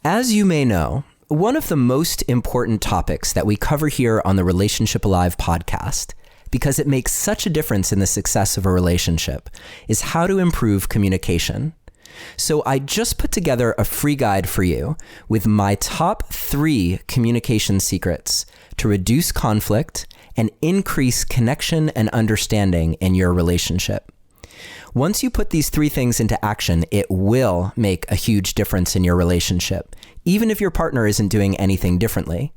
As you may know, one of the most important topics that we cover here on the Relationship Alive podcast, because it makes such a difference in the success of a relationship, is how to improve communication. So I just put together a free guide for you with my top 3 communication secrets to reduce conflict and increase connection and understanding in your relationship. Once you put these 3 things into action, it will make a huge difference in your relationship, even if your partner isn't doing anything differently.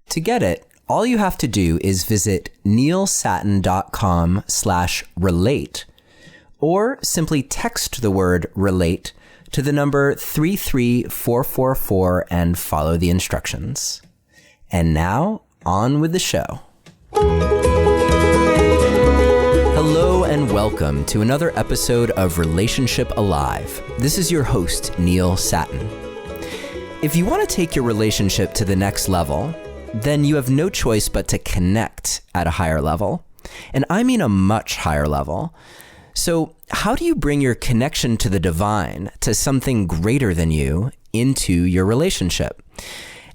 To get it, all you have to do is visit neilsattin.com/relate, or simply text the word relate to the number 33444 and follow the instructions. And now, on with the show. Hello and welcome to another episode of Relationship Alive. This is your host, Neil Sattin. If you want to take your relationship to the next level, then you have no choice but to connect at a higher level. And I mean a much higher level. So how do you bring your connection to the divine, to something greater than you, into your relationship?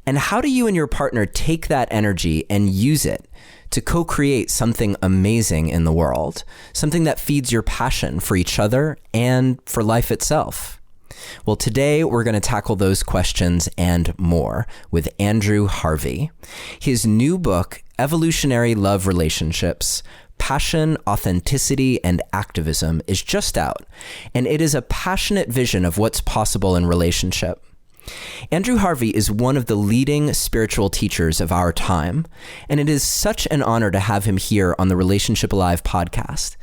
And how do you and your partner take that energy and use it to co-create something amazing in the world, something that feeds your passion for each other and for life itself? Well, today we're going to tackle those questions and more with Andrew Harvey. His new book, Evolutionary Love Relationships, Passion, Authenticity, and Activism, is just out, and it is a passionate vision of what's possible in relationship. Andrew Harvey is one of the leading spiritual teachers of our time, and it is such an honor to have him here on the Relationship Alive podcast.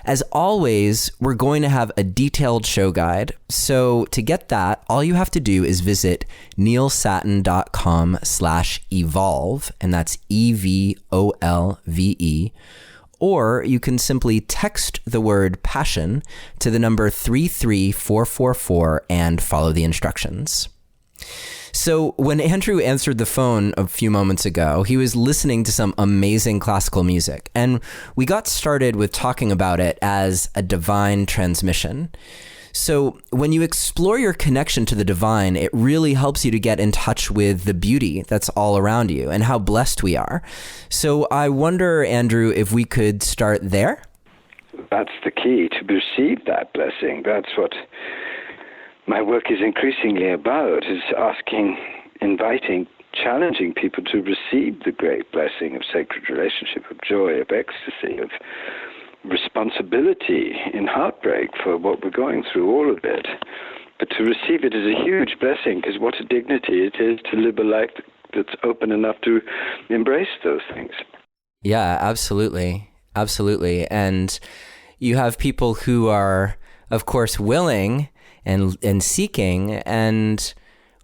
As always, we're going to have a detailed show guide, so to get that, all you have to do is visit neilsattin.com/evolve, and that's EVOLVE, or you can simply text the word passion to the number 33444 and follow the instructions. So when Andrew answered the phone a few moments ago, he was listening to some amazing classical music, and we got started with talking about it as a divine transmission. So when you explore your connection to the divine, it really helps you to get in touch with the beauty that's all around you and how blessed we are. So I wonder, Andrew, if we could start there? That's the key, to receive that blessing. That's what my work is increasingly about, is asking, inviting, challenging people to receive the great blessing of sacred relationship, of joy, of ecstasy, of responsibility in heartbreak for what we're going through, all of it. But to receive it is a huge blessing, because what a dignity it is to live a life that's open enough to embrace those things. Yeah, absolutely. Absolutely. And you have people who are, of course, willing and seeking. And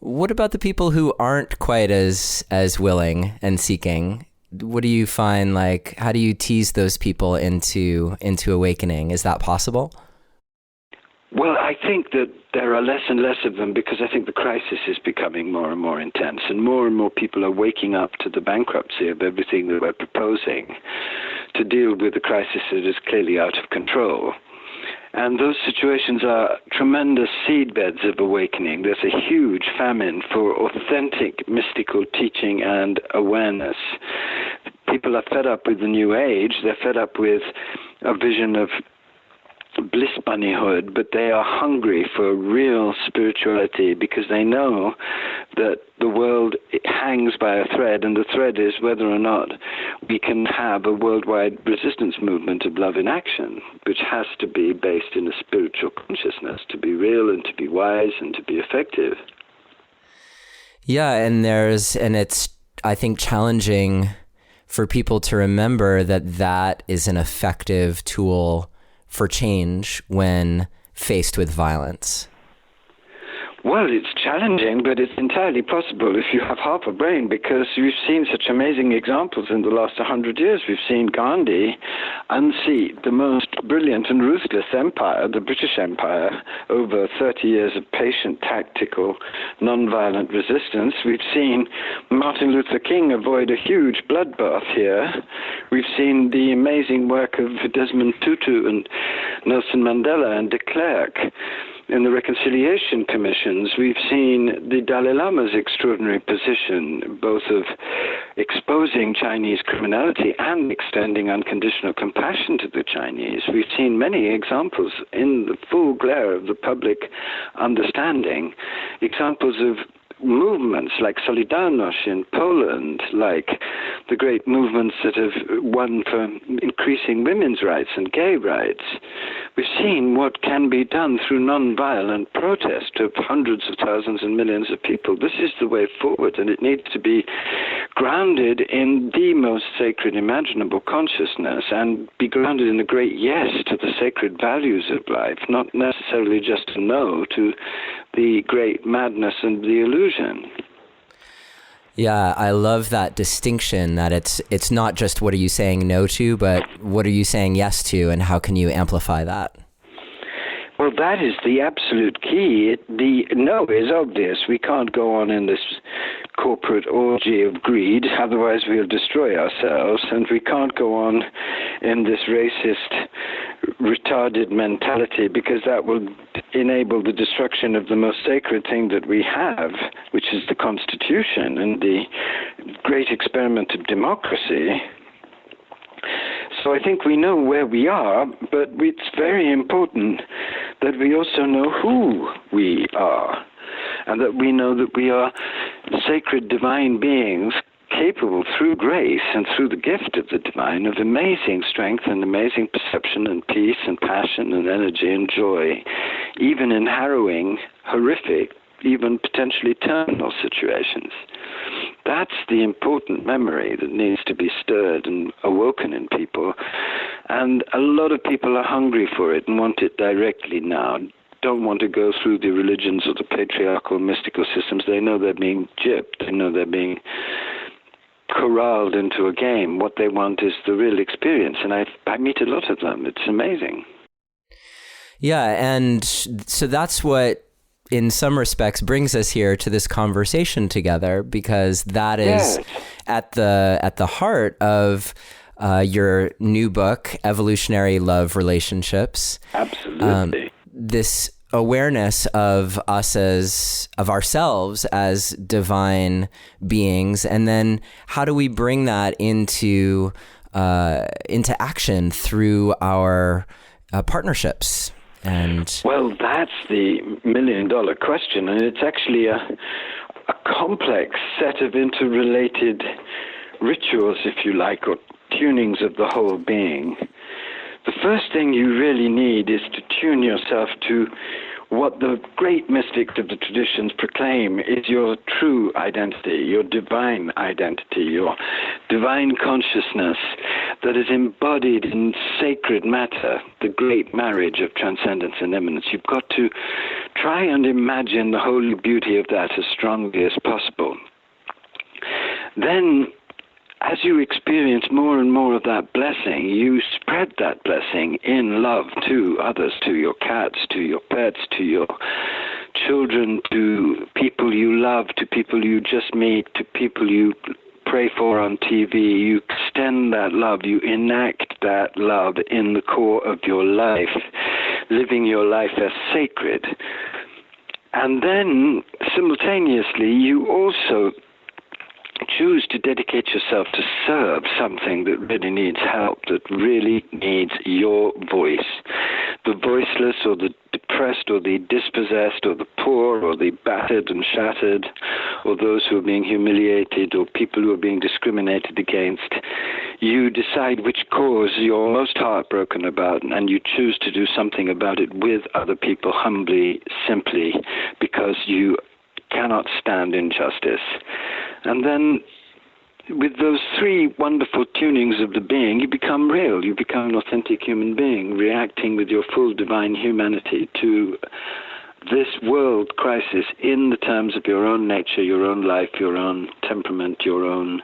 what about the people who aren't quite as willing and seeking? What do you find, like, how do you tease those people into awakening? Is that possible? Well, I think that there are less and less of them, because I think the crisis is becoming more and more intense, and more people are waking up to the bankruptcy of everything that we're proposing to deal with the crisis that is clearly out of control. And those situations are tremendous seedbeds of awakening. There's a huge famine for authentic mystical teaching and awareness. People are fed up with the new age. They're fed up with a vision of bliss bunnyhood, but they are hungry for real spirituality, because they know that the world hangs by a thread, and the thread is whether or not we can have a worldwide resistance movement of love in action, which has to be based in a spiritual consciousness, to be real and to be wise and to be effective. Yeah, and it's, I think, challenging for people to remember that is an effective tool for change when faced with violence. Well, it's challenging, but it's entirely possible if you have half a brain, because we've seen such amazing examples in the last 100 years. We've seen Gandhi unseat the most brilliant and ruthless empire, the British Empire, over 30 years of patient, tactical, non-violent resistance. We've seen Martin Luther King avoid a huge bloodbath here. We've seen the amazing work of Desmond Tutu and Nelson Mandela and de Klerk. in the reconciliation commissions, we've seen the Dalai Lama's extraordinary position, both of exposing Chinese criminality and extending unconditional compassion to the Chinese. We've seen many examples in the full glare of the public understanding, examples of movements like Solidarność in Poland, like the great movements that have won for increasing women's rights and gay rights. We've seen what can be done through non-violent protest of hundreds of thousands and millions of people. This is the way forward, and it needs to be grounded in the most sacred imaginable consciousness and be grounded in a great yes to the sacred values of life, not necessarily just a no to the great madness and the illusion. Yeah, I love that distinction, that it's not just what are you saying no to, but what are you saying yes to, and how can you amplify that? Well, that is the absolute key. The no is obvious. We can't go on in this corporate orgy of greed, otherwise we'll destroy ourselves, and we can't go on in this racist, retarded mentality, because that will enable the destruction of the most sacred thing that we have, which is the Constitution and the great experiment of democracy. So I think we know where we are, but it's very important that we also know who we are, and that we know that we are sacred divine beings capable through grace and through the gift of the divine of amazing strength and amazing perception and peace and passion and energy and joy, even in harrowing, horrific, even potentially terminal situations. That's the important memory that needs to be stirred and awoken in people. And a lot of people are hungry for it and want it directly now, don't want to go through the religions or the patriarchal mystical systems. They know they're being gypped. They know they're being corralled into a game. What they want is the real experience. And I meet a lot of them. It's amazing. Yeah, and so that's what, in some respects, brings us here to this conversation together, because that is at the heart of your new book, Evolutionary Love Relationships. Absolutely. This awareness of ourselves as divine beings, and then how do we bring that into action through our partnerships? Well, that's the million-dollar question, and it's actually a complex set of interrelated rituals, if you like, or tunings of the whole being. The first thing you really need is to tune yourself to what the great mystics of the traditions proclaim is your true identity, your divine identity, your divine consciousness that is embodied in sacred matter, the great marriage of transcendence and immanence. You've got to try and imagine the holy beauty of that as strongly as possible. Then, as you experience more and more of that blessing, you spread that blessing in love to others, to your cats, to your pets, to your children, to people you love, to people you just meet, to people you pray for on TV. You extend that love, you enact that love in the core of your life, living your life as sacred. And then, simultaneously, you also choose to dedicate yourself to serve something that really needs help, that really needs your voice. The voiceless or the depressed or the dispossessed or the poor or the battered and shattered or those who are being humiliated or people who are being discriminated against. You decide which cause you're most heartbroken about, and you choose to do something about it with other people, humbly, simply, because you cannot stand injustice. And then with those three wonderful tunings of the being, you become real. You become an authentic human being, reacting with your full divine humanity to this world crisis in the terms of your own nature, your own life, your own temperament, your own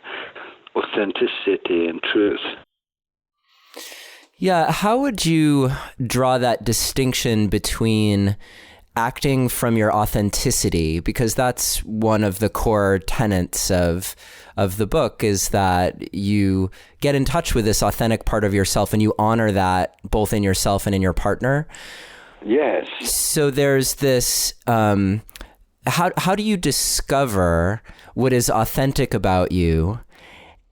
authenticity and truth. Yeah, how would you draw that distinction between acting from your authenticity? Because that's one of the core tenets of the book, is that you get in touch with this authentic part of yourself and you honor that both in yourself and in your partner. Yes. So there's this, how do you discover what is authentic about you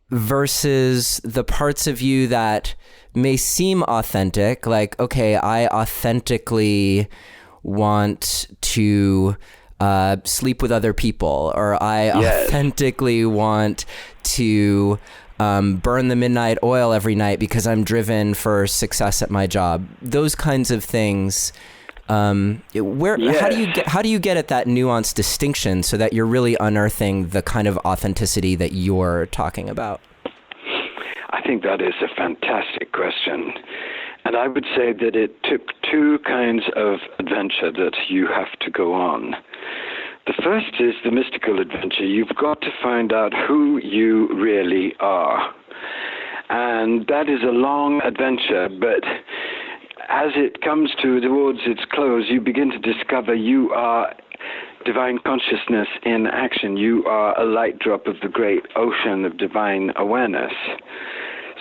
versus the parts of you that may seem authentic, like, okay, I authentically want to sleep with other people, or I authentically want to burn the midnight oil every night because I'm driven for success at my job. Those kinds of things. How do you get at that nuanced distinction so that you're really unearthing the kind of authenticity that you're talking about? I think that is a fantastic question. And I would say that it took two kinds of adventure that you have to go on. The first is the mystical adventure. You've got to find out who you really are. And that is a long adventure, but as it comes towards its close, you begin to discover you are divine consciousness in action. You are a light drop of the great ocean of divine awareness.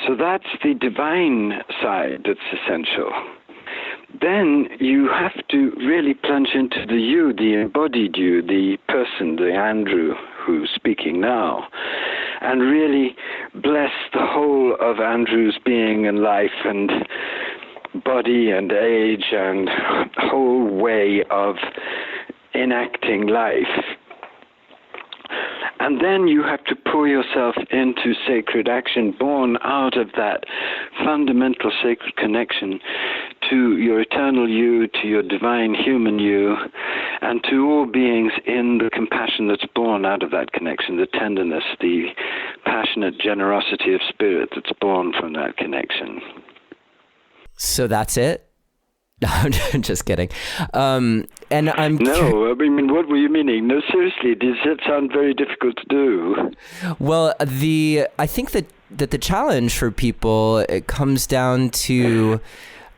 So that's the divine side that's essential. Then you have to really plunge into the you, the embodied you, the person, the Andrew who's speaking now, and really bless the whole of Andrew's being and life and body and age and whole way of enacting life. And then you have to pour yourself into sacred action, born out of that fundamental sacred connection to your eternal you, to your divine human you, and to all beings in the compassion that's born out of that connection, the tenderness, the passionate generosity of spirit that's born from that connection. So that's it? I'm just kidding. And I'm No, I mean, what were you meaning? No, seriously, does that sound very difficult to do? Well, I think that the challenge for people, it comes down to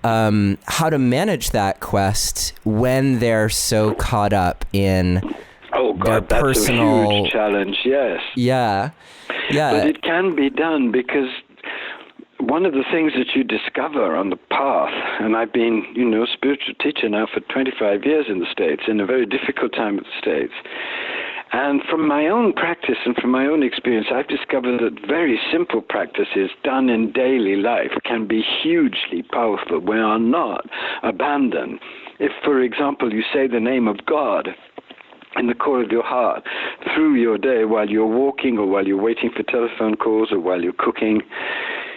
how to manage that quest when they're so caught up in their personal... That's a huge challenge, yes. Yeah. But it can be done because one of the things that you discover on the path, and I've been, a spiritual teacher now for 25 years in the States, in a very difficult time in the States. And from my own practice and from my own experience, I've discovered that very simple practices done in daily life can be hugely powerful. We are not abandoned. If, for example, you say the name of God in the core of your heart through your day while you're walking or while you're waiting for telephone calls or while you're cooking,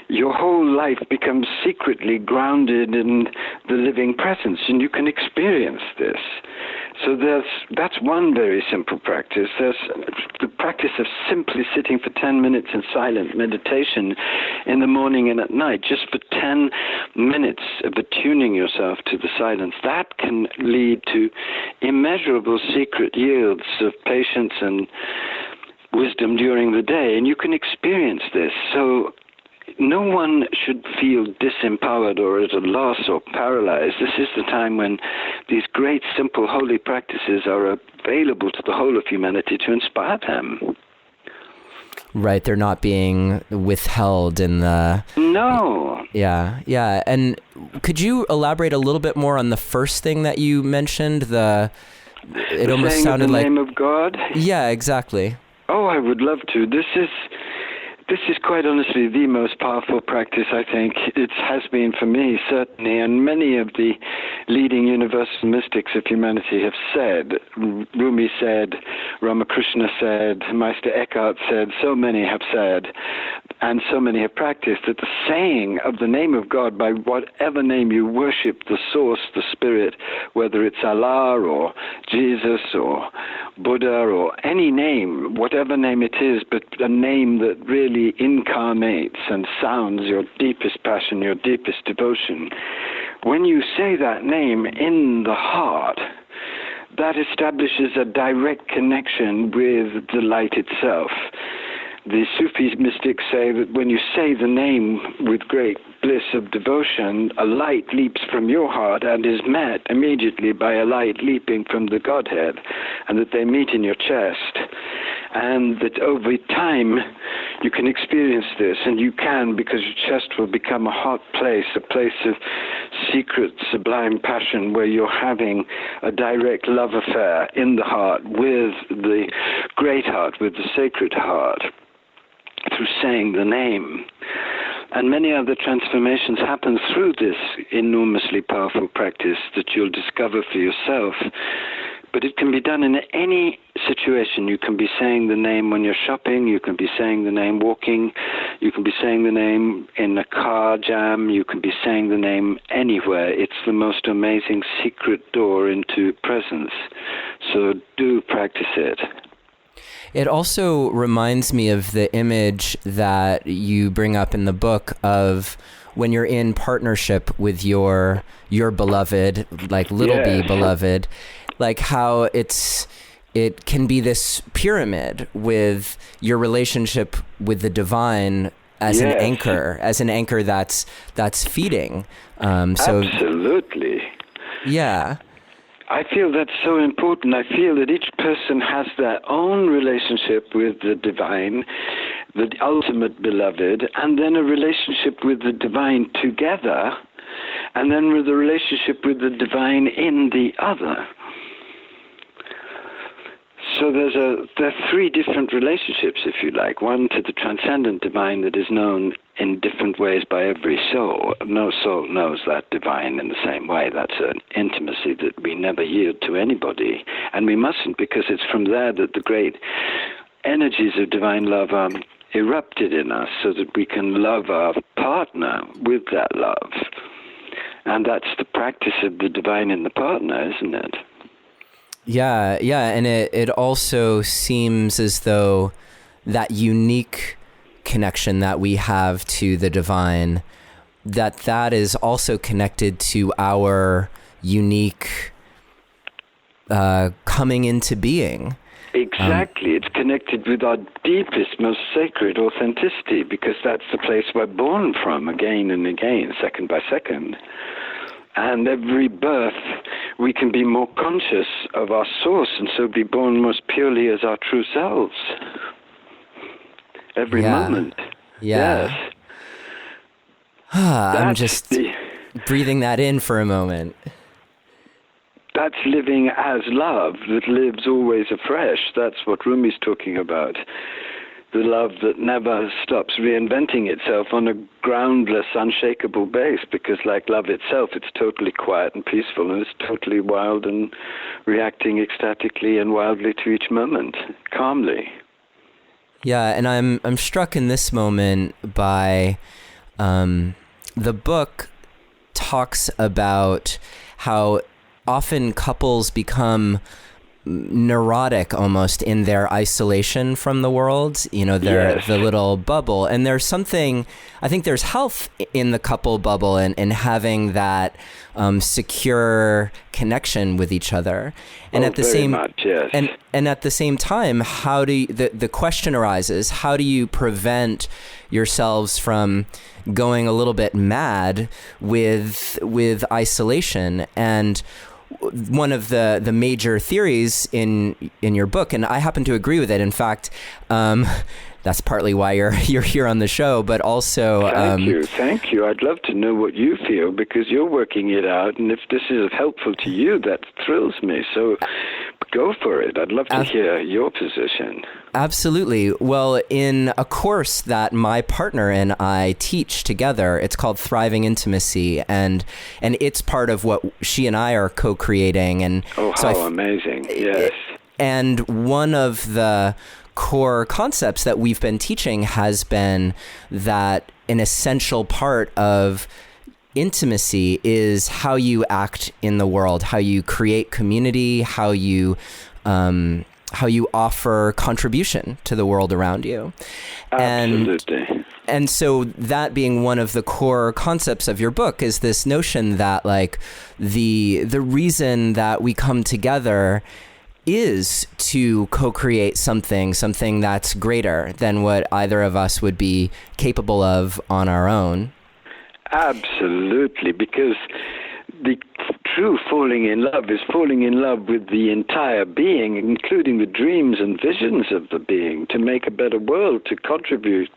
your whole life becomes secretly grounded in the living presence, and you can experience this. So that's one very simple practice. There's the practice of simply sitting for 10 minutes in silent meditation in the morning and at night, just for 10 minutes of attuning yourself to the silence. That can lead to immeasurable secret yields of patience and wisdom during the day, and you can experience this. So no one should feel disempowered or at a loss or paralyzed. This is the time when these great, simple, holy practices are available to the whole of humanity to inspire them. Right, they're not being withheld in the... No. Yeah. And could you elaborate a little bit more on the first thing that you mentioned? It almost sounded like... the name of God? Yeah, exactly. Oh, I would love to. This is quite honestly the most powerful practice, I think. It has been for me, certainly, and many of the leading universal mystics of humanity have said. Rumi said, Ramakrishna said, Meister Eckhart said, so many have said, and so many have practiced, that the saying of the name of God, by whatever name you worship, the source, the spirit, whether it's Allah or Jesus or Buddha or any name, whatever name it is, but a name that really incarnates and sounds your deepest passion, your deepest devotion. When you say that name in the heart, that establishes a direct connection with the light itself. The Sufi mystics say that when you say the name with great bliss of devotion, a light leaps from your heart and is met immediately by a light leaping from the Godhead, and that they meet in your chest. And that over time, you can experience this, and you can, because your chest will become a hot place, a place of secret, sublime passion, where you're having a direct love affair in the heart with the great heart, with the sacred heart, through saying the name. And many other transformations happen through this enormously powerful practice that you'll discover for yourself. But it can be done in any situation. You can be saying the name when you're shopping. You can be saying the name walking. You can be saying the name in a car jam. You can be saying the name anywhere. It's the most amazing secret door into presence. So do practice it. It also reminds me of the image that you bring up in the book of when you're in partnership with your beloved, like little b beloved, like how it can be this pyramid with your relationship with the divine as an anchor that's feeding. Absolutely. Yeah. I feel that's so important. I feel that each person has their own relationship with the divine, the ultimate beloved, and then a relationship with the divine together, and then with a relationship with the divine in the other. So there are three different relationships, if you like. One to the transcendent divine that is known in different ways by every soul. No soul knows that divine in the same way. That's an intimacy that we never yield to anybody. And we mustn't, because it's from there that the great energies of divine love are erupted in us, so that we can love our partner with that love. And that's the practice of the divine in the partner, isn't it? Yeah, and it also seems as though that unique connection that we have to the divine, that is also connected to our unique coming into being. Exactly. It's connected with our deepest, most sacred authenticity, because that's the place we're born from again and again, second by second. And every birth, we can be more conscious of our source, and so be born most purely as our true selves. Every moment. Yeah. Yes. I'm just breathing that in for a moment. That's living as love that lives always afresh. That's what Rumi's talking about. The love that never stops reinventing itself on a groundless, unshakable base, because like love itself, it's totally quiet and peaceful, and it's totally wild and reacting ecstatically and wildly to each moment, calmly. Yeah, and I'm struck in this moment by the book talks about how often couples become neurotic almost in their isolation from the world, the little bubble. And there's something, I think there's health in the couple bubble and having that secure connection with each other. And at the same much, yes. and at the same time, how do you, the question arises, how do you prevent yourselves from going a little bit mad with isolation? And one of the major theories in your book, and I happen to agree with it. In fact, that's partly why you're here on the show, but also... Thank you. I'd love to know what you feel, because you're working it out, and if this is helpful to you, that thrills me. So go for it. I'd love to hear your position. Absolutely. Well, in a course that my partner and I teach together, it's called Thriving Intimacy, and it's part of what she and I are co-creating. And how amazing. Yes. And one of the core concepts that we've been teaching has been that an essential part of intimacy is how you act in the world, how you create community, how you offer contribution to the world around you. Absolutely. And so that being one of the core concepts of your book is this notion that like the reason that we come together is to co-create something that's greater than what either of us would be capable of on our own. Absolutely, because the true falling in love is falling in love with the entire being, including the dreams and visions of the being, to make a better world, to contribute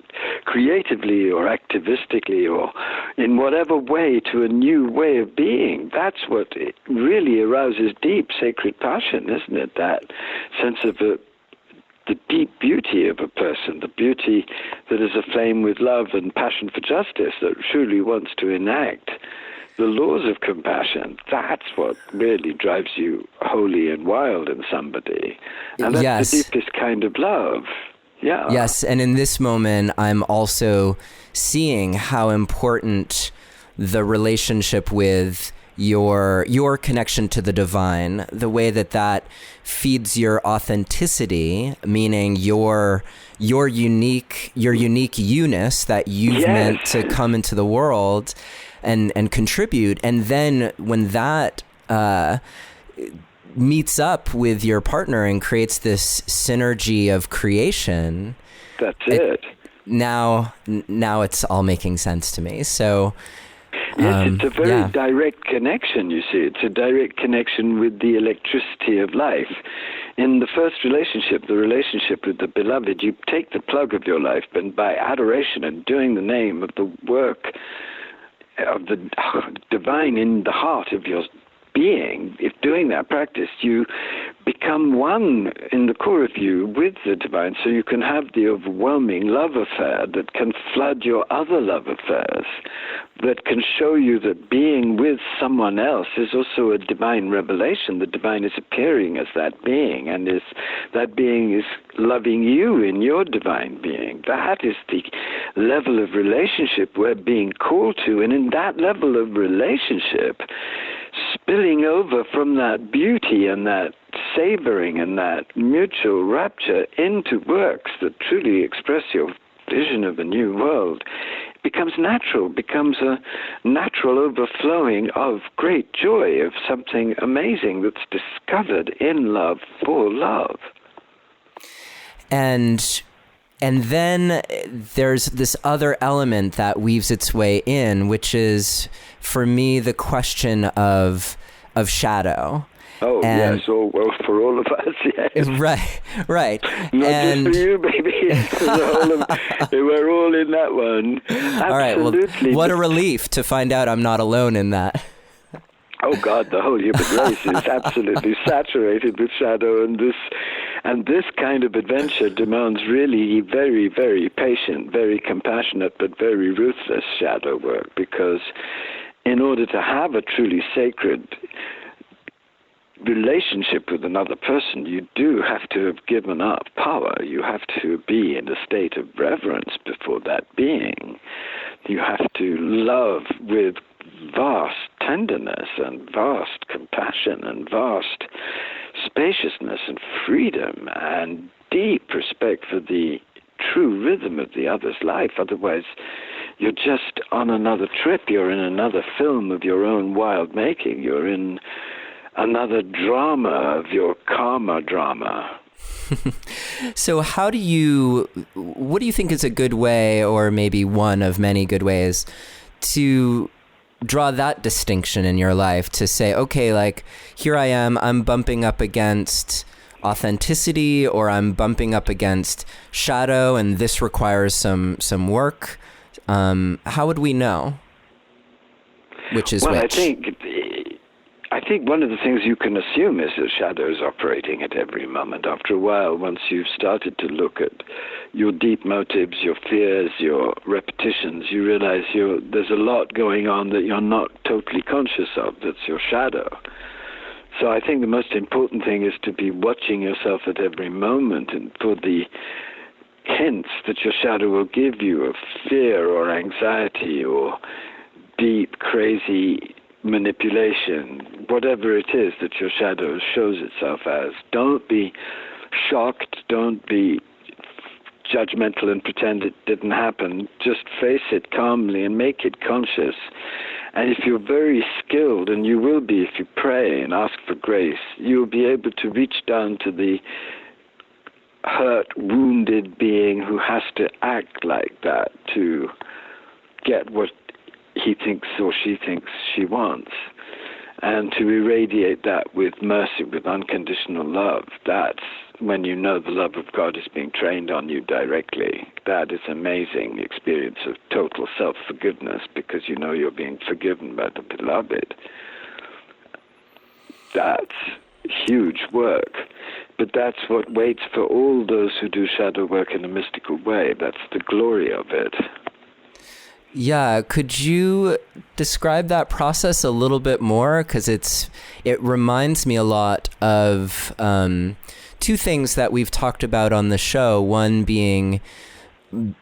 creatively or activistically or in whatever way to a new way of being. That's what really arouses deep sacred passion, isn't it? That sense of the deep beauty of a person, the beauty that is aflame with love and passion for justice, that truly wants to enact the laws of compassion. That's what really drives you holy and wild in somebody. And that's the deepest kind of love. Yeah. Yes, and in this moment, I'm also seeing how important the relationship with your connection to the divine, the way that feeds your authenticity, meaning your unique you-ness that you've meant to come into the world and contribute. And then when that meets up with your partner and creates this synergy of creation, that's it. Now it's all making sense to me. So yes, it's a very direct connection, you see. It's a direct connection with the electricity of life. In the first relationship, the relationship with the beloved, you take the plug of your life, and by adoration and doing the name of the work of the divine in the heart of your being, if doing that practice, you become one in the core of you with the divine, so you can have the overwhelming love affair that can flood your other love affairs, that can show you that being with someone else is also a divine revelation. The divine is appearing as that being, and that being is loving you in your divine being. That is the level of relationship we're being called to, and in that level of relationship, spilling over from that beauty and that savoring and that mutual rapture into works that truly express your vision of a new world becomes natural, becomes a natural overflowing of great joy, of something amazing that's discovered in love for love. And then there's this other element that weaves its way in, which is, for me, the question of shadow. Oh, yes, well, for all of us, yes. Right. Not just for you, baby. We're all in that one. Absolutely. All right, well, what a relief to find out I'm not alone in that. Oh, God, the whole human race is absolutely saturated with shadow, and this kind of adventure demands really very, very patient, very compassionate, but very ruthless shadow work, because in order to have a truly sacred relationship with another person, you do have to have given up power. You have to be in a state of reverence before that being. You have to love with vast tenderness and vast compassion and vast spaciousness and freedom and deep respect for the true rhythm of the other's life. Otherwise, you're just on another trip. You're in another film of your own wild making. You're in another drama of your karma drama. So what do you think is a good way, or maybe one of many good ways, to draw that distinction in your life, to say, okay, like, here I am, I'm bumping up against authenticity, or I'm bumping up against shadow, and this requires some work. How would we know which is which? I think one of the things you can assume is that shadow is operating at every moment. After a while, once you've started to look at your deep motives, your fears, your repetitions, you realize there's a lot going on that you're not totally conscious of. That's your shadow. So I think the most important thing is to be watching yourself at every moment, and for the hints that your shadow will give you of fear or anxiety or deep, crazy manipulation, whatever it is that your shadow shows itself as. Don't be shocked, don't be judgmental and pretend it didn't happen. Just face it calmly and make it conscious. And if you're very skilled, and you will be if you pray and ask for grace, you'll be able to reach down to the hurt, wounded being who has to act like that to get what he thinks or she thinks she wants. and to irradiate that with mercy, with unconditional love. That's when you know the love of God is being trained on you directly. That is an amazing experience of total self-forgiveness, because you know you're being forgiven by the beloved. That's huge work. But that's what waits for all those who do shadow work in a mystical way. That's the glory of it. Yeah, could you describe that process a little bit more? Because it reminds me a lot of two things that we've talked about on the show. One being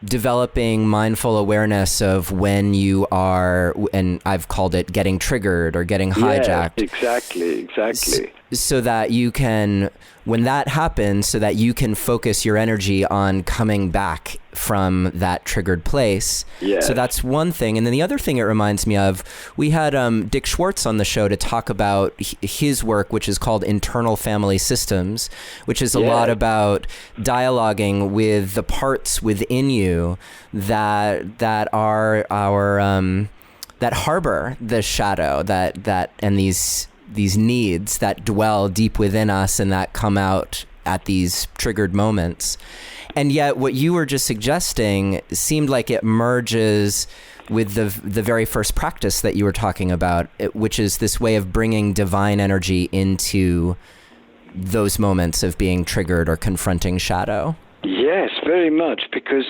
developing mindful awareness of when you are, and I've called it getting triggered or getting hijacked. Yeah, exactly. So that you can, when that happens, so that you can focus your energy on coming back from that triggered place. Yeah. So that's one thing. And then the other thing it reminds me of, we had Dick Schwartz on the show to talk about his work, which is called Internal Family Systems, which is a lot about dialoguing with the parts within you that are our that harbor the shadow, that and these needs that dwell deep within us and that come out at these triggered moments. And yet what you were just suggesting seemed like it merges with the very first practice that you were talking about, which is this way of bringing divine energy into those moments of being triggered or confronting shadow. Yes, very much, because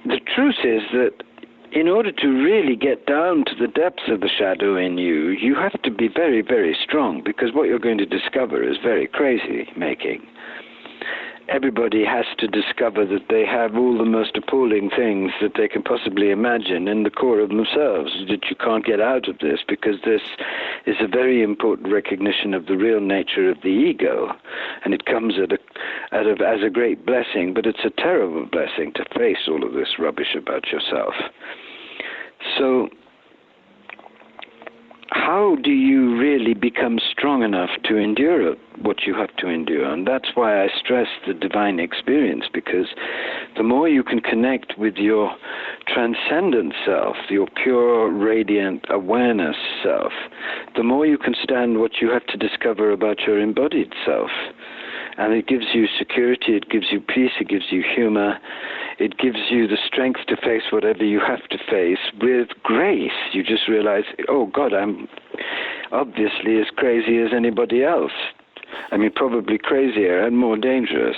the truth is that in order to really get down to the depths of the shadow in you, you have to be very, very strong, because what you're going to discover is very crazy making. Everybody has to discover that they have all the most appalling things that they can possibly imagine in the core of themselves, that you can't get out of this, because this is a very important recognition of the real nature of the ego, and it comes as a great blessing, but it's a terrible blessing to face all of this rubbish about yourself. So how do you really become strong enough to endure what you have to endure? And that's why I stress the divine experience, because the more you can connect with your transcendent self, your pure, radiant awareness self, the more you can stand what you have to discover about your embodied self. And it gives you security, it gives you peace, it gives you humor, it gives you the strength to face whatever you have to face with grace. You just realize, oh God, I'm obviously as crazy as anybody else. I mean, probably crazier and more dangerous.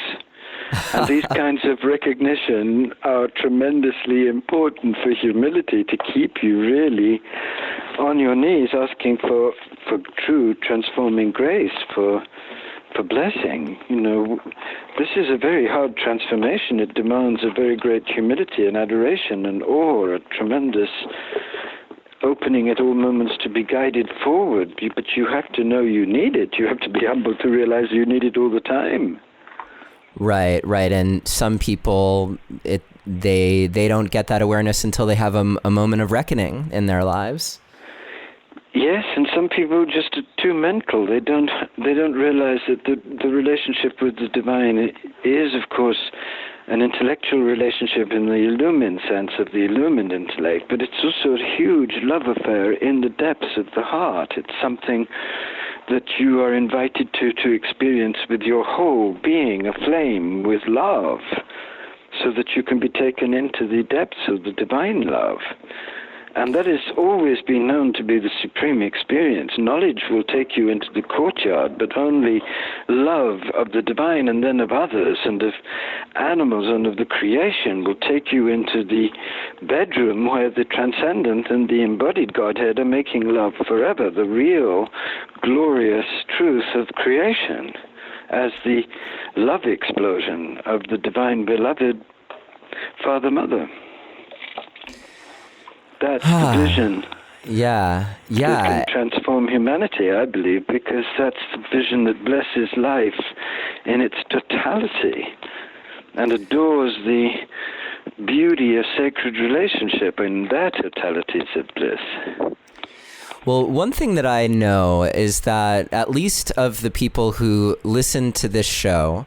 And these kinds of recognition are tremendously important for humility, to keep you really on your knees asking for true transforming grace, for blessing. You know, this is a very hard transformation. It demands a very great humility and adoration and awe, a tremendous opening at all moments to be guided forward. But you have to know you need it. You have to be humble to realize you need it all the time. Right. And some people, they don't get that awareness until they have a moment of reckoning in their lives. Yes, and some people just are too mental. They don't realize that the relationship with the divine is, of course, an intellectual relationship in the illumined sense of the illumined intellect, but it's also a huge love affair in the depths of the heart. It's something that you are invited to experience with your whole being aflame with love, so that you can be taken into the depths of the divine love. And that has always been known to be the supreme experience. Knowledge will take you into the courtyard, but only love of the divine and then of others and of animals and of the creation will take you into the bedroom where the transcendent and the embodied Godhead are making love forever, the real glorious truth of creation, as the love explosion of the divine beloved Father Mother. That's the vision. Yeah. That can transform humanity, I believe, because that's the vision that blesses life in its totality and adores the beauty of sacred relationship in their totalities of bliss. Well, one thing that I know is that at least of the people who listen to this show,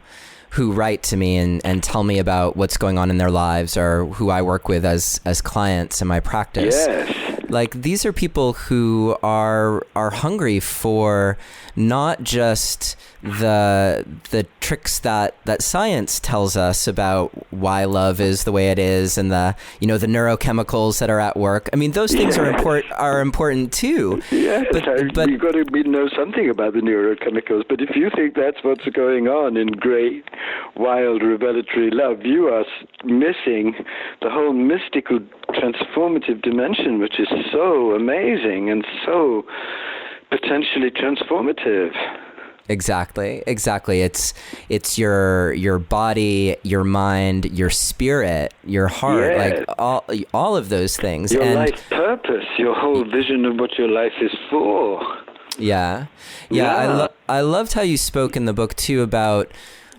who write to me and tell me about what's going on in their lives, or who I work with as clients in my practice. Yes. Like, these are people who are hungry for not just the tricks that science tells us about why love is the way it is, and the neurochemicals that are at work. I mean, those things are important too. Yes, but you've got to know something about the neurochemicals. But if you think that's what's going on in great, wild, revelatory love, you are missing the whole mystical, transformative dimension, which is so amazing and so potentially transformative. Exactly. It's your body, your mind, your spirit, your heart, yes. like all of those things. Your life purpose, your whole vision of what your life is for. Yeah. I loved how you spoke in the book too about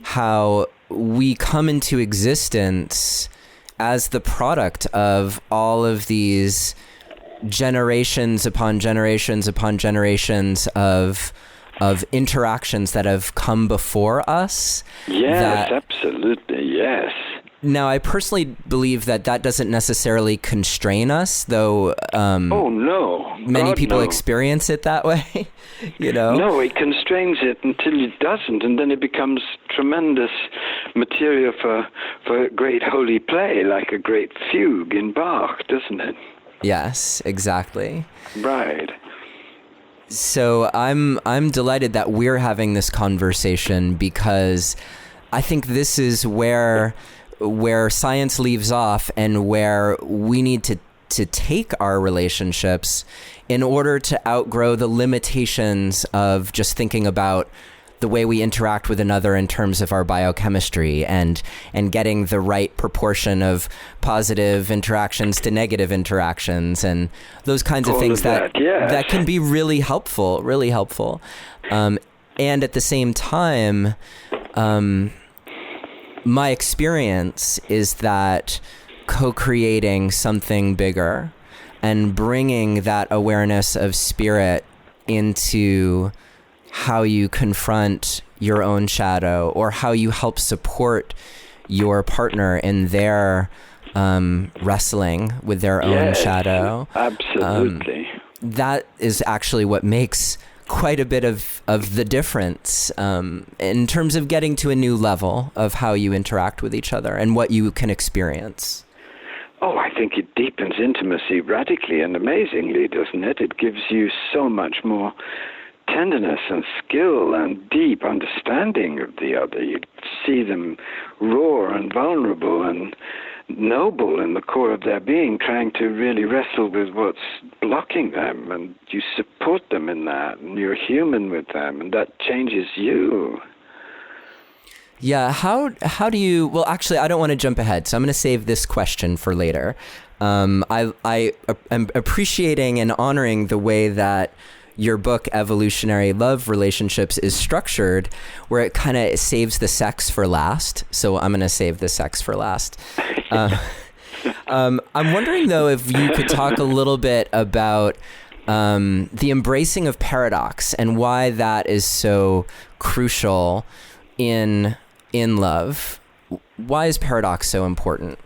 how we come into existence as the product of all of these generations upon generations upon generations of interactions that have come before us. Yes, absolutely, yes. Now, I personally believe that doesn't necessarily constrain us, though. Oh, no. Many people experience it that way, No, it constrains it until it doesn't, and then it becomes tremendous material for great holy play, like a great fugue in Bach, doesn't it? Yes, exactly. Right. So I'm delighted that we're having this conversation, because I think this is where science leaves off and where we need to take our relationships in order to outgrow the limitations of just thinking about the way we interact with another in terms of our biochemistry, and getting the right proportion of positive interactions to negative interactions, and those kinds of things that can be really helpful. And at the same time, my experience is that co-creating something bigger and bringing that awareness of spirit into how you confront your own shadow, or how you help support your partner in their wrestling with their own shadow. Absolutely. That is actually what makes quite a bit of the difference in terms of getting to a new level of how you interact with each other and what you can experience. Oh, I think it deepens intimacy radically and amazingly, doesn't it? It gives you so much more tenderness and skill and deep understanding of the other. You see them raw and vulnerable and noble in the core of their being, trying to really wrestle with what's blocking them, and you support them in that, and you're human with them, and that changes you. Yeah, how do you... Well, actually, I don't want to jump ahead, so I'm going to save this question for later. I am appreciating and honoring the way that your book, Evolutionary Love Relationships, is structured, where it kind of saves the sex for last. So I'm going to save the sex for last. I'm wondering, though, if you could talk a little bit about the embracing of paradox and why that is so crucial in love. Why is paradox so important?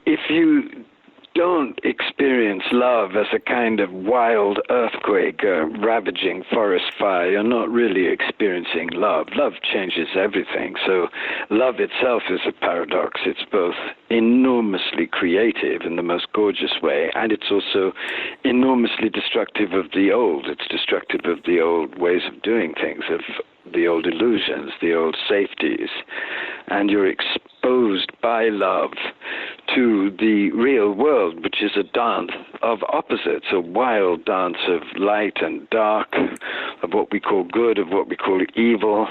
If you don't experience love as a kind of wild earthquake, ravaging forest fire, you're not really experiencing love. Love changes everything. So love itself is a paradox. It's both enormously creative in the most gorgeous way, and it's also enormously destructive of the old. It's destructive of the old ways of doing things, of the old illusions, the old safeties. And you're exposed by love to the real world, which is a dance of opposites, a wild dance of light and dark, of what we call good, of what we call evil,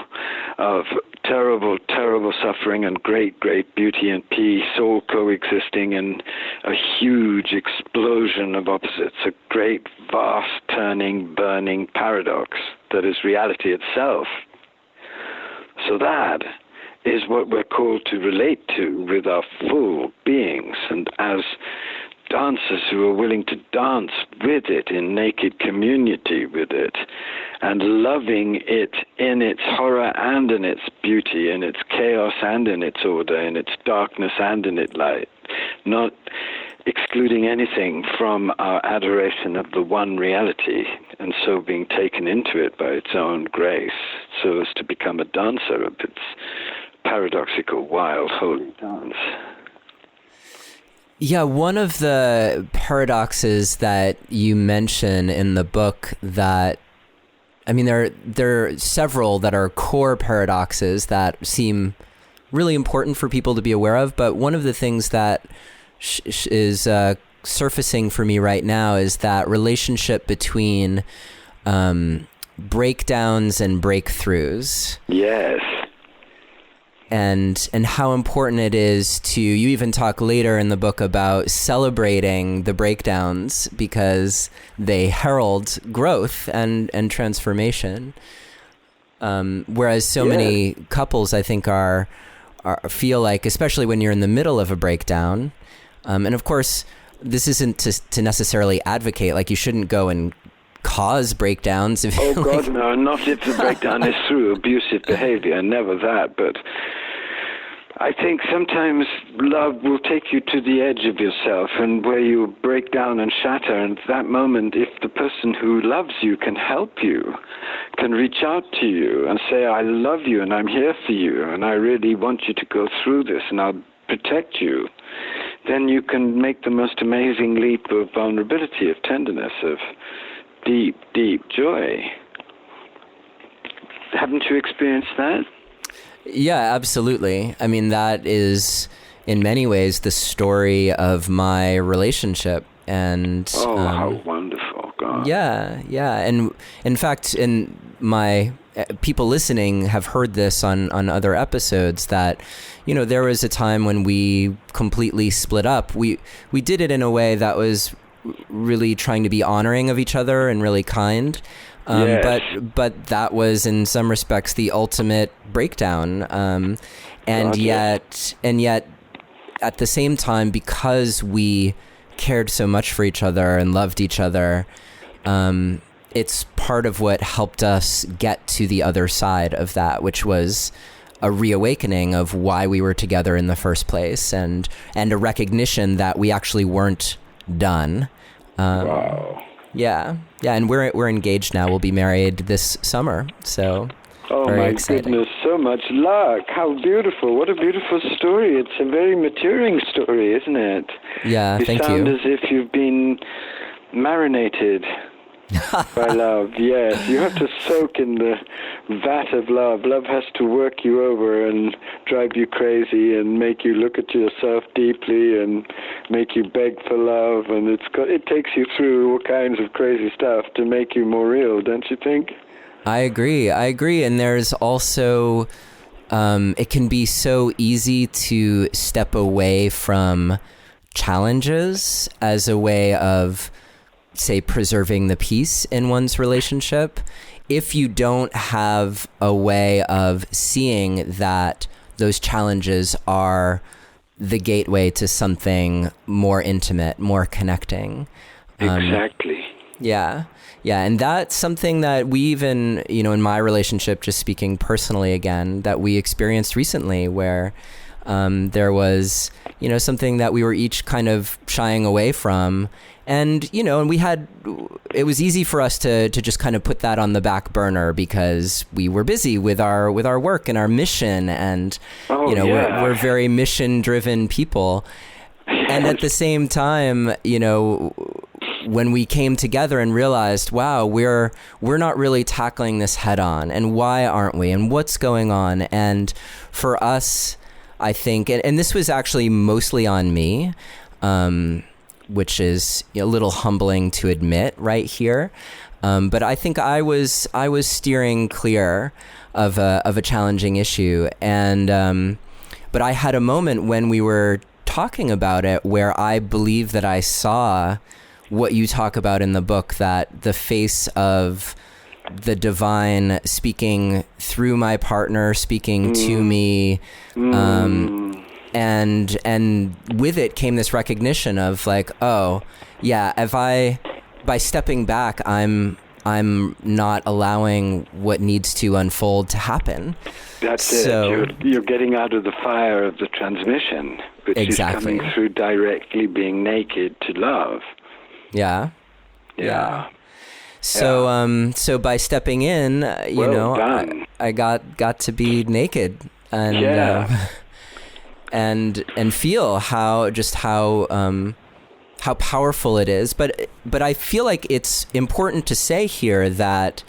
of terrible, terrible suffering and great, great beauty and peace, all coexisting in a huge explosion of opposites, a great, vast, turning, burning paradox that is reality itself. So that is what we're called to relate to with our full beings, and as dancers who are willing to dance with it in naked community with it, and loving it in its horror and in its beauty, in its chaos and in its order, in its darkness and in its light, not excluding anything from our adoration of the one reality, and so being taken into it by its own grace, so as to become a dancer of its paradoxical, wild, holy dance. Yeah, one of the paradoxes that you mention in the book there are several that are core paradoxes that seem really important for people to be aware of, but one of the things that is surfacing for me right now is that relationship between breakdowns and breakthroughs. Yes. And how important it is you even talk later in the book about celebrating the breakdowns because they herald growth and transformation. Whereas so many couples, I think, feel like, especially when you're in the middle of a breakdown, and of course, this isn't to necessarily advocate, like you shouldn't go and cause breakdowns. Oh God, no, not if the breakdown is through abusive behavior, never that. But I think sometimes love will take you to the edge of yourself and where you break down and shatter. And at that moment, if the person who loves you can help you, can reach out to you and say, I love you and I'm here for you and I really want you to go through this and I'll protect you, then you can make the most amazing leap of vulnerability, of tenderness, of deep, deep joy. Haven't you experienced that? Yeah, absolutely. I mean, that is in many ways the story of my relationship. And how wonderful, God. Yeah. And in fact, in my people listening have heard this on other episodes that, there was a time when we completely split up. We did it in a way that was really trying to be honoring of each other and really kind. Yes. But that was in some respects the ultimate breakdown. And yet at the same time, because we cared so much for each other and loved each other, it's part of what helped us get to the other side of that, which was a reawakening of why we were together in the first place, and a recognition that we actually weren't done. Wow. Yeah, and we're engaged now. We'll be married this summer, so very exciting. Goodness, so much luck. How beautiful. What a beautiful story. It's a very maturing story, isn't it? Yeah, thank you. You sound as if you've been marinated by love. Yes, you have to soak in the vat of love. Love has to work you over and drive you crazy and make you look at yourself deeply and make you beg for love, and it takes you through all kinds of crazy stuff to make you more real, don't you think? I agree. And there's also it can be so easy to step away from challenges as a way of, say, preserving the peace in one's relationship, if you don't have a way of seeing that those challenges are the gateway to something more intimate, more connecting. Exactly. Yeah. And that's something that we even, in my relationship, just speaking personally again, that we experienced recently where there was, something that we were each kind of shying away from. And, and it was easy for us to just kind of put that on the back burner because we were busy with our work and our mission. And, we're very mission driven people. And at the same time, when we came together and realized, wow, we're not really tackling this head on, and why aren't we, and what's going on? And for us, I think, and this was actually mostly on me, which is a little humbling to admit right here. But I think I was steering clear of a challenging issue. And, but I had a moment when we were talking about it where I believe that I saw what you talk about in the book, that the face of the divine speaking through my partner, speaking to me, and with it came this recognition of like, oh yeah, by stepping back, I'm not allowing what needs to unfold to happen. That's it. You're getting out of the fire of the transmission. which exactly. is coming through directly being naked to love. Yeah. Yeah. So, so by stepping in, I got to be naked and and feel how powerful it is. But I feel like it's important to say here that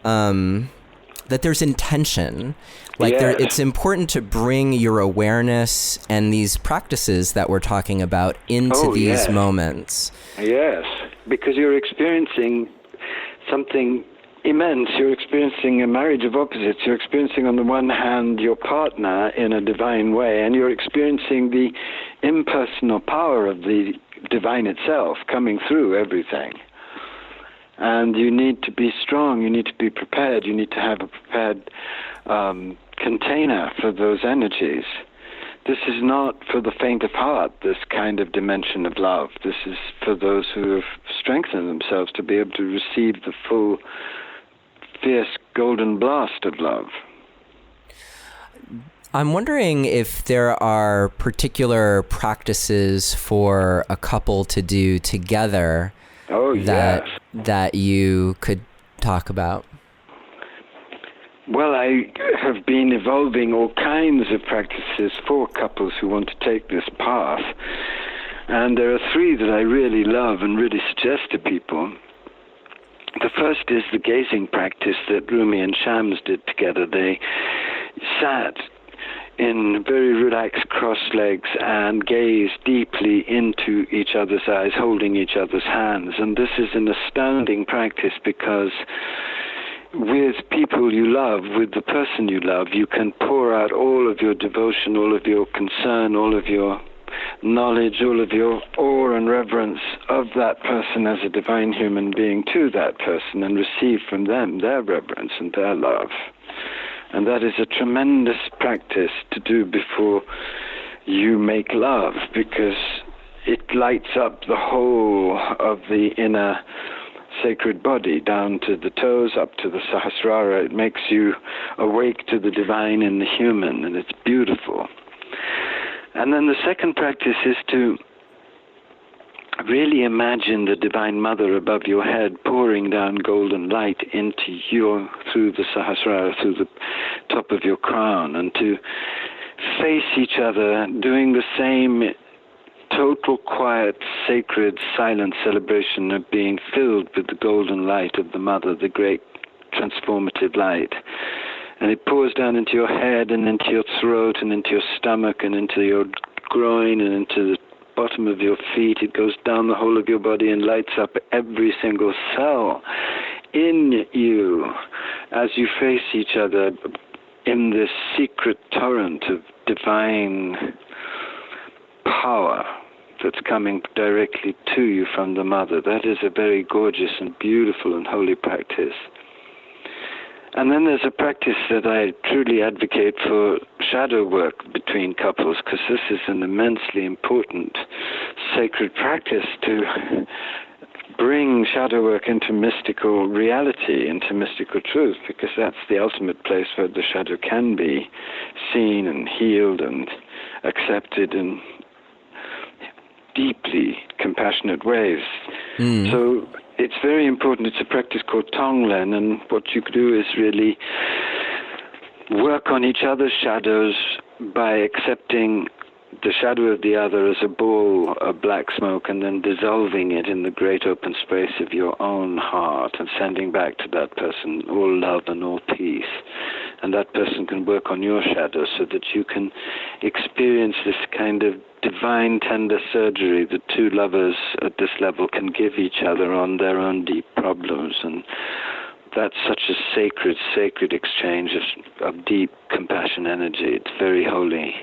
that there's intention. Like it's important to bring your awareness and these practices that we're talking about into these moments. Yes, because you're experiencing something immense. You're experiencing a marriage of opposites. You're experiencing, on the one hand, your partner in a divine way, and you're experiencing the impersonal power of the divine itself coming through everything. And you need to be strong. You need to be prepared. You need to have a prepared container for those energies. This is not for the faint of heart, this kind of dimension of love. This is for those who have strengthened themselves to be able to receive the full, fierce, golden blast of love. I'm wondering if there are particular practices for a couple to do together that you could talk about. Well, I have been evolving all kinds of practices for couples who want to take this path. And there are three that I really love and really suggest to people. The first is the gazing practice that Rumi and Shams did together. They sat in very relaxed crossed legs and gazed deeply into each other's eyes, holding each other's hands. And this is an astounding practice because with people you love, with the person you love, you can pour out all of your devotion, all of your concern, all of your knowledge, all of your awe and reverence of that person as a divine human being to that person, and receive from them their reverence and their love. And that is a tremendous practice to do before you make love, because it lights up the whole of the inner sacred body, down to the toes, up to the Sahasrara. It makes you awake to the divine in the human, and it's beautiful. And then the second practice is to really imagine the Divine Mother above your head pouring down golden light into you through the Sahasrara, through the top of your crown, and to face each other doing the same total quiet, sacred, silent celebration of being filled with the golden light of the Mother, the great transformative light. And it pours down into your head and into your throat and into your stomach and into your groin and into the bottom of your feet. It goes down the whole of your body and lights up every single cell in you as you face each other in this secret torrent of divine power that's coming directly to you from the Mother. That is a very gorgeous and beautiful and holy practice. And then there's a practice that I truly advocate for shadow work between couples, because this is an immensely important sacred practice to bring shadow work into mystical reality, into mystical truth, because that's the ultimate place where the shadow can be seen and healed and accepted in deeply compassionate ways. So it's very important. It's a practice called Tong, and what you do is really work on each other's shadows by accepting the shadow of the other as a ball of black smoke, and then dissolving it in the great open space of your own heart and sending back to that person all love and all peace. And that person can work on your shadow so that you can experience this kind of divine tender surgery that two lovers at this level can give each other on their own deep problems. And that's such a sacred, sacred exchange of deep compassion energy. It's very holy.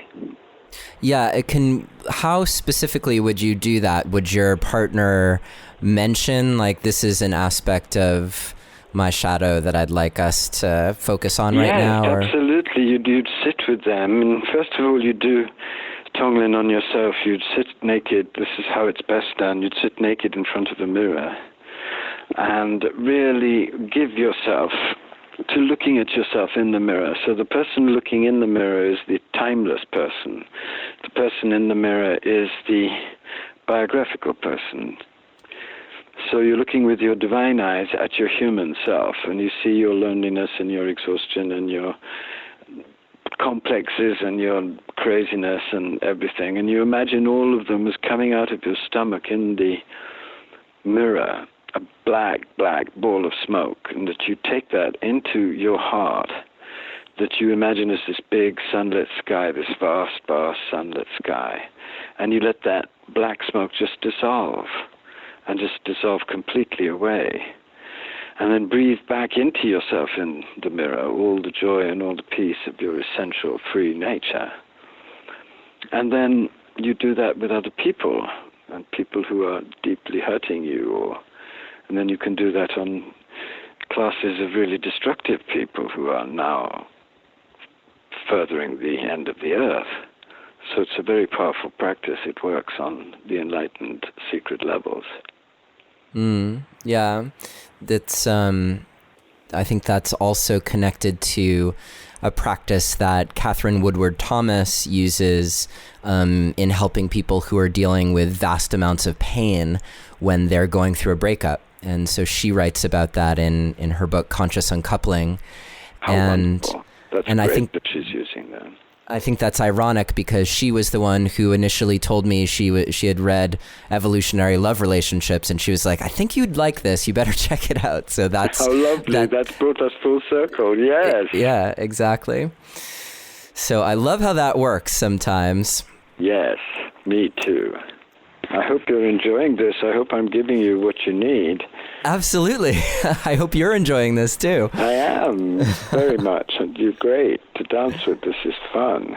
Yeah, it can. How specifically would you do that? Would your partner mention, like, this is an aspect of my shadow that I'd like us to focus on right now? Yes, absolutely. You'd sit with them, and first of all, you'd do Tonglen on yourself. You'd sit naked. This is how it's best done. You'd sit naked in front of a mirror and really give yourself to looking at yourself in the mirror. So the person looking in the mirror is the timeless person. The person in the mirror is the biographical person. So you're looking with your divine eyes at your human self, and you see your loneliness and your exhaustion and your complexes and your craziness and everything, and you imagine all of them as coming out of your stomach in the mirror, a black ball of smoke, and that you take that into your heart, that you imagine as this big sunlit sky, this vast sunlit sky, and you let that black smoke just dissolve completely away. And then breathe back into yourself in the mirror all the joy and all the peace of your essential free nature. And then you do that with other people, and people who are deeply hurting you, and then you can do that on classes of really destructive people who are now furthering the end of the earth. So it's a very powerful practice. It works on the enlightened secret levels. Yeah, that's. I think that's also connected to a practice that Catherine Woodward Thomas uses in helping people who are dealing with vast amounts of pain when they're going through a breakup. And so she writes about that in her book Conscious Uncoupling. How wonderful. That's great, I think that she's using that. I think that's ironic because she was the one who initially told me she had read Evolutionary Love Relationships, and she was like, I think you'd like this. You better check it out. So that's... How lovely. That's brought us full circle. Yes. Yeah, exactly. So I love how that works sometimes. Yes, me too. I hope you're enjoying this. I hope I'm giving you what you need. Absolutely. I hope you're enjoying this too. I am, very much. And you're great to dance with. This is fun.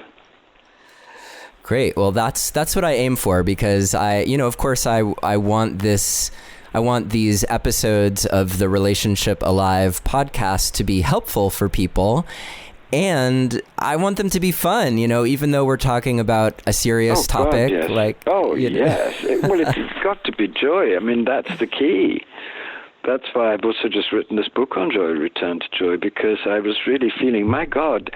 Great. Well, that's what I aim for, because of course I want this. I want these episodes of the Relationship Alive podcast to be helpful for people. And I want them to be fun, even though we're talking about a serious topic. God, yes. Yes. Well, it's got to be joy. I mean, that's the key. That's why I've also just written this book on joy, Return to Joy, because I was really feeling, my God,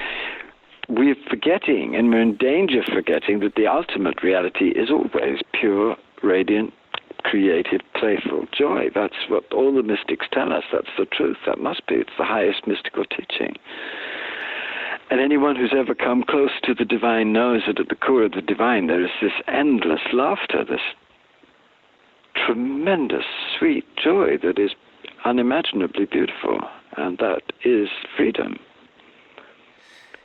we're forgetting, and we're in danger of forgetting, that the ultimate reality is always pure, radiant, creative, playful joy. That's what all the mystics tell us. That's the truth. That must be. It's the highest mystical teaching. And anyone who's ever come close to the divine knows that at the core of the divine there is this endless laughter, this tremendous sweet joy that is unimaginably beautiful, and that is freedom.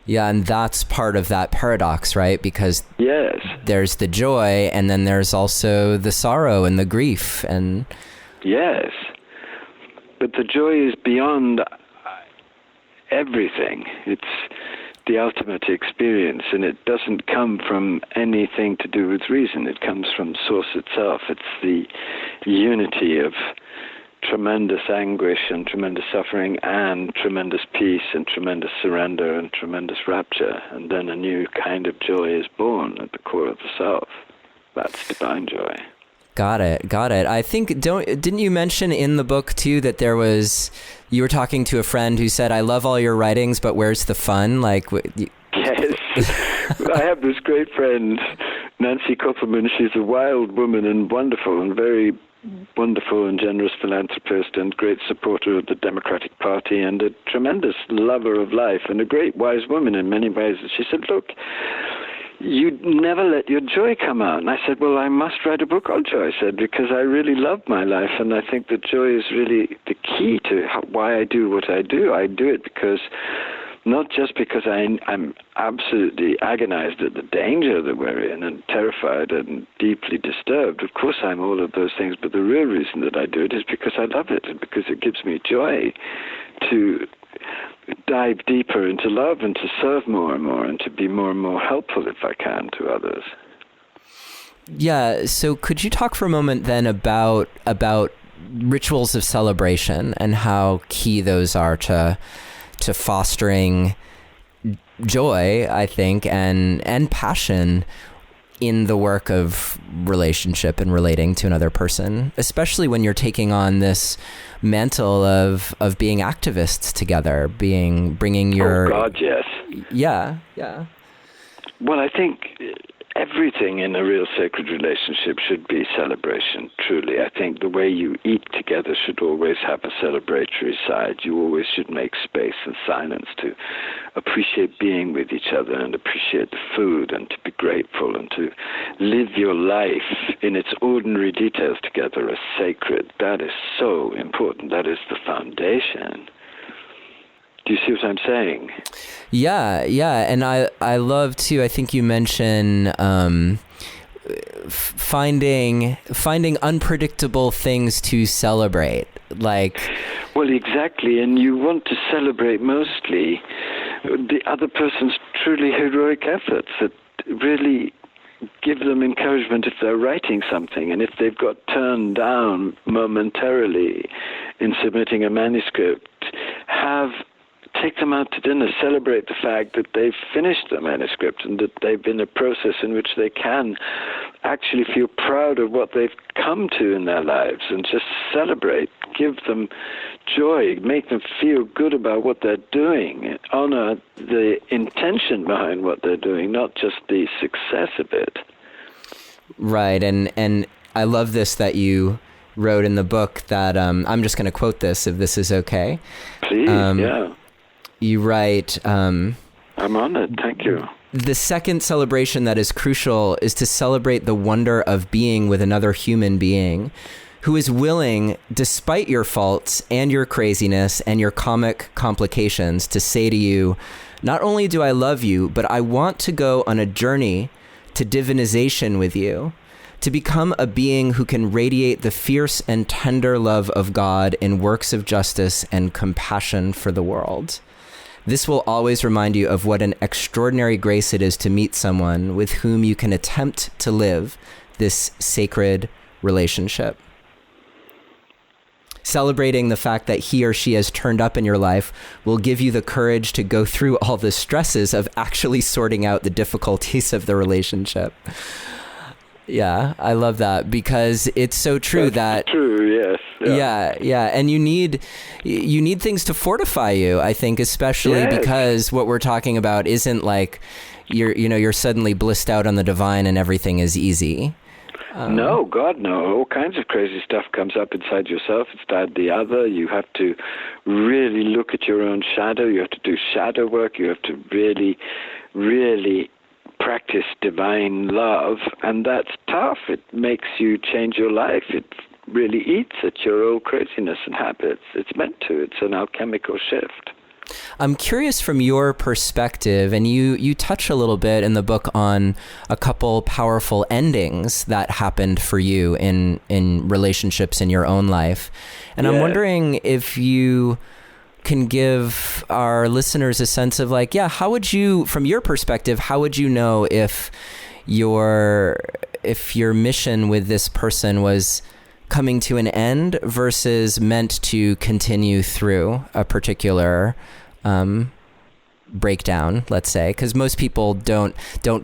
Yeah, and that's part of that paradox, right? Because yes, there's the joy, and then there's also the sorrow and the grief. And yes, but the joy is beyond everything. It's the ultimate experience, and it doesn't come from anything to do with reason. It comes from Source itself. It's the unity of tremendous anguish and tremendous suffering and tremendous peace and tremendous surrender and tremendous rapture, and then a new kind of joy is born at the core of the self. That's divine joy. Got it. I think, didn't you mention in the book too that you were talking to a friend who said, I love all your writings, but where's the fun? Yes. I have this great friend, Nancy Kauffman. She's a wild woman and wonderful and very wonderful and generous philanthropist and great supporter of the Democratic Party and a tremendous lover of life and a great wise woman in many ways. And she said, look, you never let your joy come out. And I said, well, I must write a book on joy, I said, because I really love my life, and I think that joy is really the key to why I do what I do. I do it because, not just because I'm absolutely agonized at the danger that we're in and terrified and deeply disturbed. Of course I'm all of those things, but the real reason that I do it is because I love it and because it gives me joy to dive deeper into love and to serve more and more and to be more and more helpful if I can to others. Yeah, so could you talk for a moment then about rituals of celebration and how key those are to fostering joy, I think, and passion in the work of relationship and relating to another person, especially when you're taking on this mantle of being activists together, bringing your... Oh, God, yes. Yeah. Well, I think everything in a real sacred relationship should be celebration, truly. I think the way you eat together should always have a celebratory side. You always should make space and silence to appreciate being with each other and appreciate the food and to be grateful and to live your life in its ordinary details together as sacred. That is so important. That is the foundation. Do you see what I'm saying? Yeah. And I love too, I think you mention finding unpredictable things to celebrate. Well, exactly. And you want to celebrate mostly the other person's truly heroic efforts that really give them encouragement if they're writing something, and if they've got turned down momentarily in submitting a manuscript, take them out to dinner, celebrate the fact that they've finished the manuscript and that they've been a process in which they can actually feel proud of what they've come to in their lives, and just celebrate, give them joy, make them feel good about what they're doing, honor the intention behind what they're doing, not just the success of it. Right, and I love this that you wrote in the book that, I'm just going to quote this if this is okay. Please, yeah. You write... I'm honored, thank you. The second celebration that is crucial is to celebrate the wonder of being with another human being who is willing, despite your faults and your craziness and your comic complications, to say to you, not only do I love you, but I want to go on a journey to divinization with you, to become a being who can radiate the fierce and tender love of God in works of justice and compassion for the world. This will always remind you of what an extraordinary grace it is to meet someone with whom you can attempt to live this sacred relationship. Celebrating the fact that he or she has turned up in your life will give you the courage to go through all the stresses of actually sorting out the difficulties of the relationship. Yeah, I love that because it's so true. That's true, yes. Yeah. And you need things to fortify you, I think, especially because what we're talking about isn't like you're suddenly blissed out on the divine and everything is easy. No, God, no. All kinds of crazy stuff comes up inside yourself, inside the other. You have to really look at your own shadow. You have to do shadow work. You have to really, really practice divine love, and that's tough. It makes you change your life. It really eats at your old craziness and habits. It's meant to. It's an alchemical shift. I'm curious from your perspective, and you touch a little bit in the book on a couple powerful endings that happened for you in relationships in your own life. And I'm wondering if you can give our listeners a sense of how would you, from your perspective, how would you know if your mission with this person was coming to an end versus meant to continue through a particular breakdown, let's say, because most people don't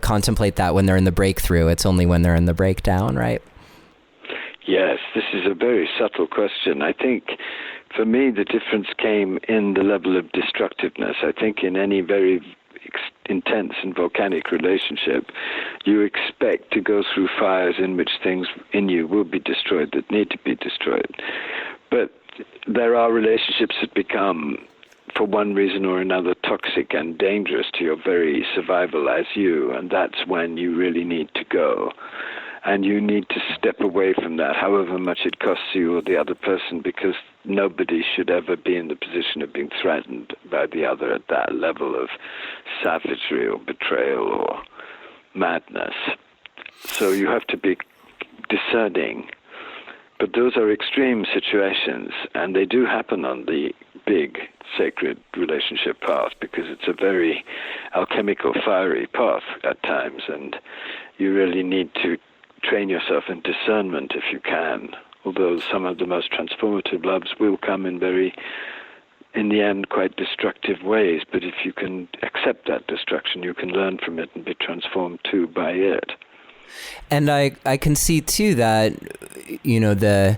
contemplate that when they're in the breakthrough. It's only when they're in the breakdown, right? Yes, this is a very subtle question. I think for me, the difference came in the level of destructiveness. I think in any very intense and volcanic relationship, you expect to go through fires in which things in you will be destroyed that need to be destroyed. But there are relationships that become, for one reason or another, toxic and dangerous to your very survival as you, and that's when you really need to go. And you need to step away from that, however much it costs you or the other person, because nobody should ever be in the position of being threatened by the other at that level of savagery or betrayal or madness. So you have to be discerning. But those are extreme situations, and they do happen on the big sacred relationship path because it's a very alchemical, fiery path at times, and you really need to train yourself in discernment if you can, although some of the most transformative loves will come in the end, quite destructive ways. But if you can accept that destruction, you can learn from it and be transformed too by it. And I can see too that, you know,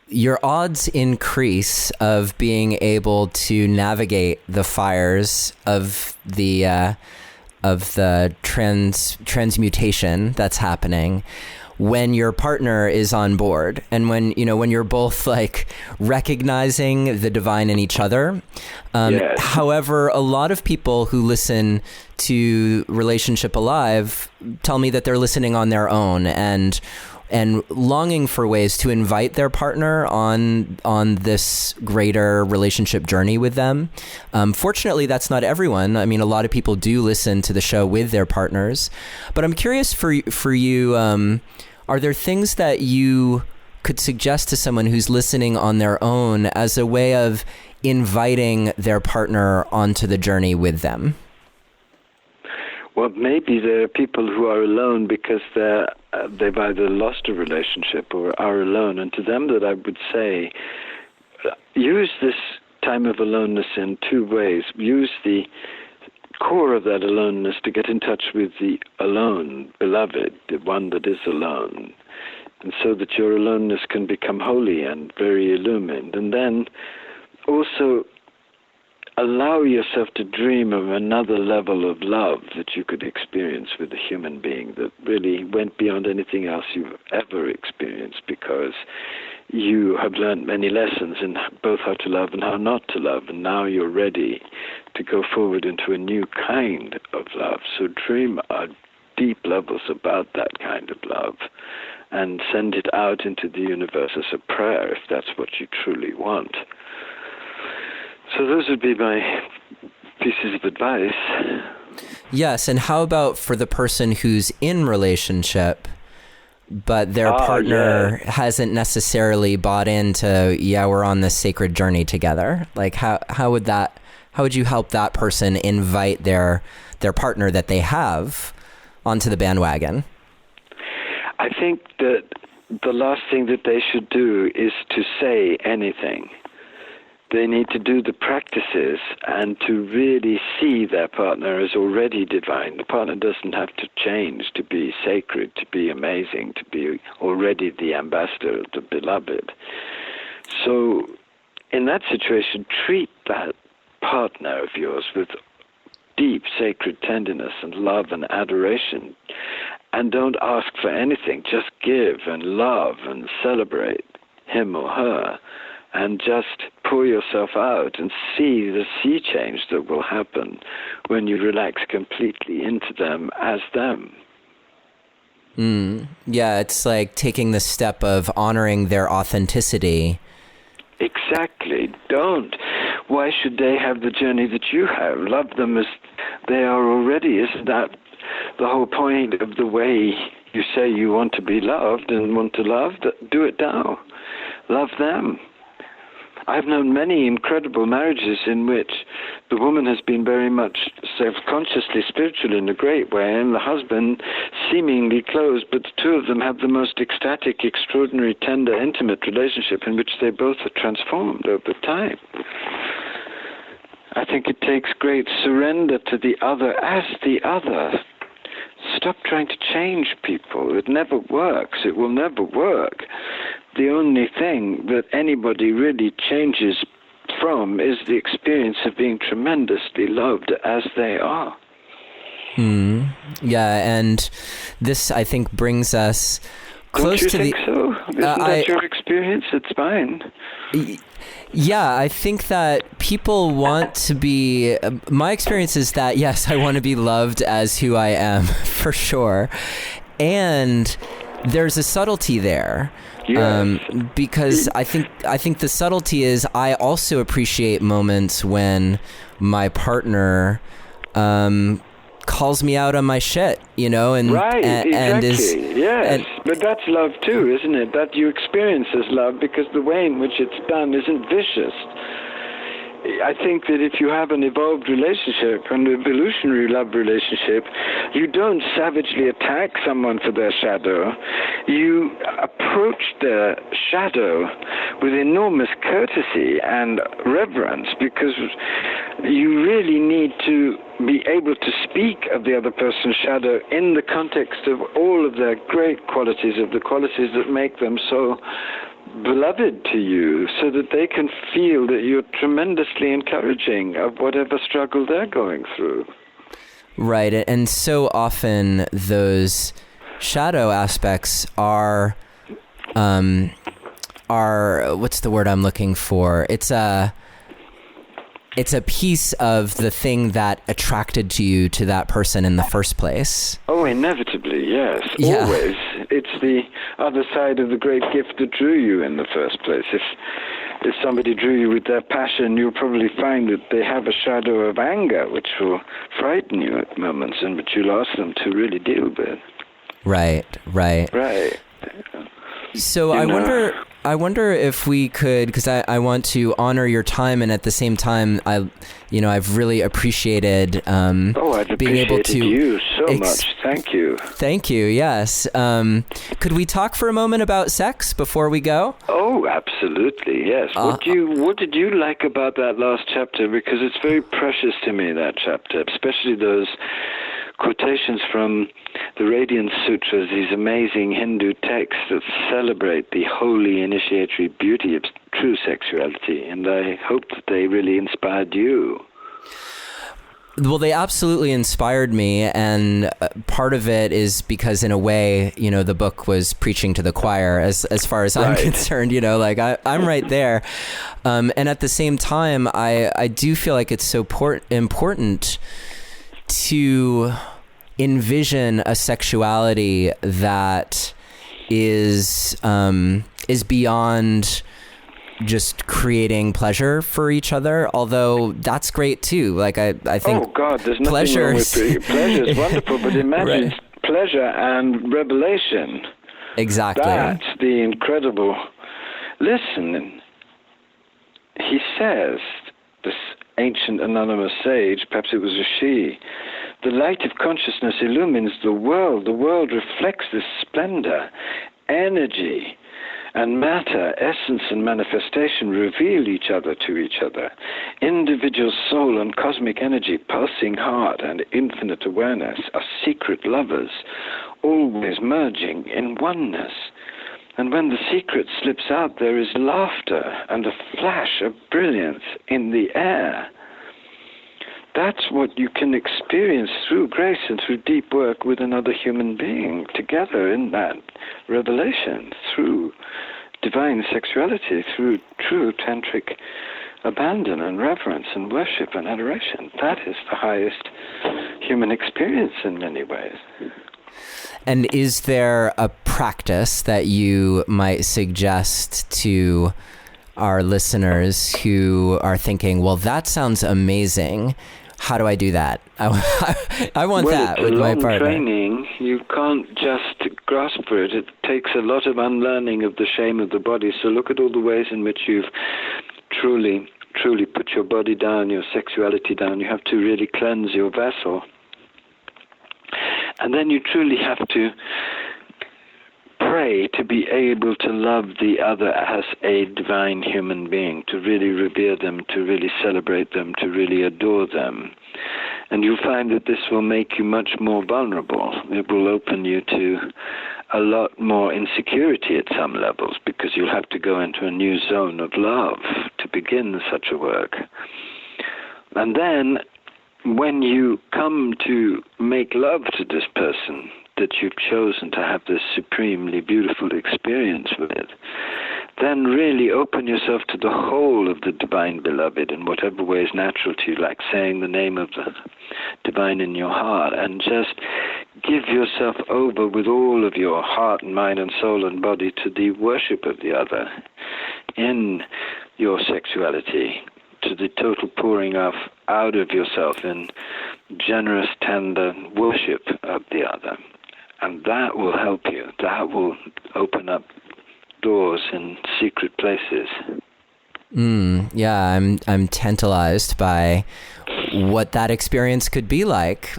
your odds increase of being able to navigate the fires of the transmutation that's happening when your partner is on board, and when you're both like recognizing the divine in each other. Yes. However, a lot of people who listen to Relationship Alive tell me that they're listening on their own and longing for ways to invite their partner on this greater relationship journey with them. Fortunately, that's not everyone. I mean, a lot of people do listen to the show with their partners. But I'm curious for you, are there things that you could suggest to someone who's listening on their own as a way of inviting their partner onto the journey with them? Well, maybe there are people who are alone because they've either lost a relationship or are alone. And to them that I would say, use this time of aloneness in two ways. Use the core of that aloneness to get in touch with the alone, beloved, the one that is alone. And so that your aloneness can become holy and very illumined. And then also allow yourself to dream of another level of love that you could experience with a human being that really went beyond anything else you've ever experienced, because you have learned many lessons in both how to love and how not to love, and now you're ready to go forward into a new kind of love. So dream at deep levels about that kind of love and send it out into the universe as a prayer if that's what you truly want. So those would be my pieces of advice. Yes, and how about for the person who's in relationship, but their partner hasn't necessarily bought into, we're on this sacred journey together? Like, how would you help that person invite their partner that they have onto the bandwagon? I think that the last thing that they should do is to say anything. They need to do the practices and to really see their partner as already divine. The partner doesn't have to change to be sacred, to be amazing, to be already the ambassador of the beloved. So in that situation, treat that partner of yours with deep sacred tenderness and love and adoration. And don't ask for anything. Just give and love and celebrate him or her. And just pour yourself out and see the sea change that will happen when you relax completely into them as them. Yeah, it's like taking the step of honoring their authenticity. Exactly. Don't. Why should they have the journey that you have? Love them as they are already. Isn't that the whole point of the way you say you want to be loved and want to love? Do it now. Love them. I've known many incredible marriages in which the woman has been very much self-consciously spiritual in a great way, and the husband seemingly closed, but the two of them have the most ecstatic, extraordinary, tender, intimate relationship in which they both are transformed over time. I think it takes great surrender to the other as the other. Stop trying to change people. It never works. It will never work. The only thing that anybody really changes from is the experience of being tremendously loved as they are. Yeah, and this, I think, brings us close to the... Don't you think so? Isn't that your experience? It's mine. Yeah, I think that people want to be... my experience is that, yes, I want to be loved as who I am, for sure. And there's a subtlety there. Yes. Because I think the subtlety is I also appreciate moments when my partner calls me out on my shit, and right, and exactly. Yes, but that's love too, isn't it? That you experience as love because the way in which it's done isn't vicious. I think that if you have an evolved relationship, an evolutionary love relationship, you don't savagely attack someone for their shadow. You approach their shadow with enormous courtesy and reverence, because you really need to be able to speak of the other person's shadow in the context of all of their great qualities, of the qualities that make them so beloved to you, so that they can feel that you're tremendously encouraging of whatever struggle they're going through. Right. And so often those shadow aspects are what's the word I'm looking for? It's a piece of the thing that attracted you to that person in the first place. Oh, inevitably, yes. Yeah. Always. It's the other side of the great gift that drew you in the first place. If somebody drew you with their passion, you'll probably find that they have a shadow of anger, which will frighten you at moments, and which you'll ask them to really deal with. Right. So I wonder if we could, because I want to honor your time, and at the same time, I've really appreciated being able to. You so much. Thank you. Thank you. Yes. Could we talk for a moment about sex before we go? Oh, absolutely. Yes. What did you like about that last chapter? Because it's very precious to me, that chapter, especially those quotations from the Radiance Sutras, these amazing Hindu texts that celebrate the holy initiatory beauty of true sexuality, and I hope that they really inspired you. Well, they absolutely inspired me, and part of it is because, in a way, the book was preaching to the choir, as far as I'm concerned. I'm right there, and at the same time, I do feel like it's so important to envision a sexuality that is beyond just creating pleasure for each other, although that's great too. I think oh God, there's nothing wrong with pleasure is wonderful, but imagine pleasure and revelation. Exactly. That's the incredible. Listen, he says, this ancient anonymous sage, perhaps it was a she, the light of consciousness illumines the world. The world reflects this splendor. Energy and matter, essence and manifestation reveal each other to each other. Individual soul and cosmic energy, pulsing heart and infinite awareness are secret lovers, always merging in oneness. And when the secret slips out, there is laughter and a flash of brilliance in the air. That's what you can experience through grace and through deep work with another human being, together in that revelation, through divine sexuality, through true tantric abandon and reverence and worship and adoration. That is the highest human experience in many ways. And is there a practice that you might suggest to our listeners who are thinking, well, that sounds amazing. How do I do that? I want that with my partner. Training. You can't just grasp for it. It takes a lot of unlearning of the shame of the body. So look at all the ways in which you've truly put your body down, your sexuality down. You have to really cleanse your vessel. And then you truly have to pray to be able to love the other as a divine human being, to really revere them, to really celebrate them, to really adore them. And you'll find that this will make you much more vulnerable. It will open you to a lot more insecurity at some levels, because you'll have to go into a new zone of love to begin such a work. And then when you come to make love to this person that you've chosen to have this supremely beautiful experience with, then really open yourself to the whole of the divine beloved in whatever way is natural to you, like saying the name of the divine in your heart, and just give yourself over with all of your heart and mind and soul and body to the worship of the other in your sexuality, to the total pouring out of yourself in generous, tender worship of the other. And that will help you. That will open up doors in secret places. Yeah, I'm tantalized by what that experience could be like.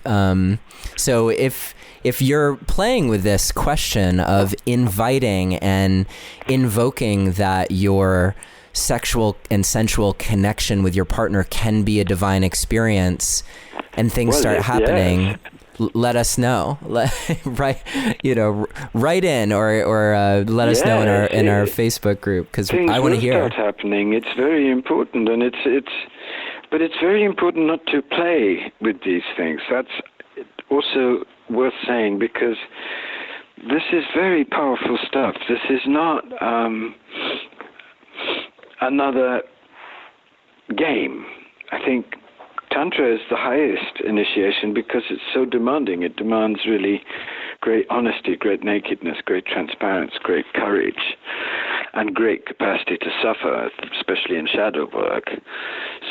So if you're playing with this question of inviting and invoking that your sexual and sensual connection with your partner can be a divine experience, and things start happening, yes. Let us know. Write in or let us know in our Facebook group, because I want to hear. Things will start happening. It's very important, and but it's very important not to play with these things. That's also worth saying, because this is very powerful stuff. This is not another game. I think Tantra is the highest initiation because it's so demanding. It demands really great honesty, great nakedness, great transparency, great courage, and great capacity to suffer, especially in shadow work.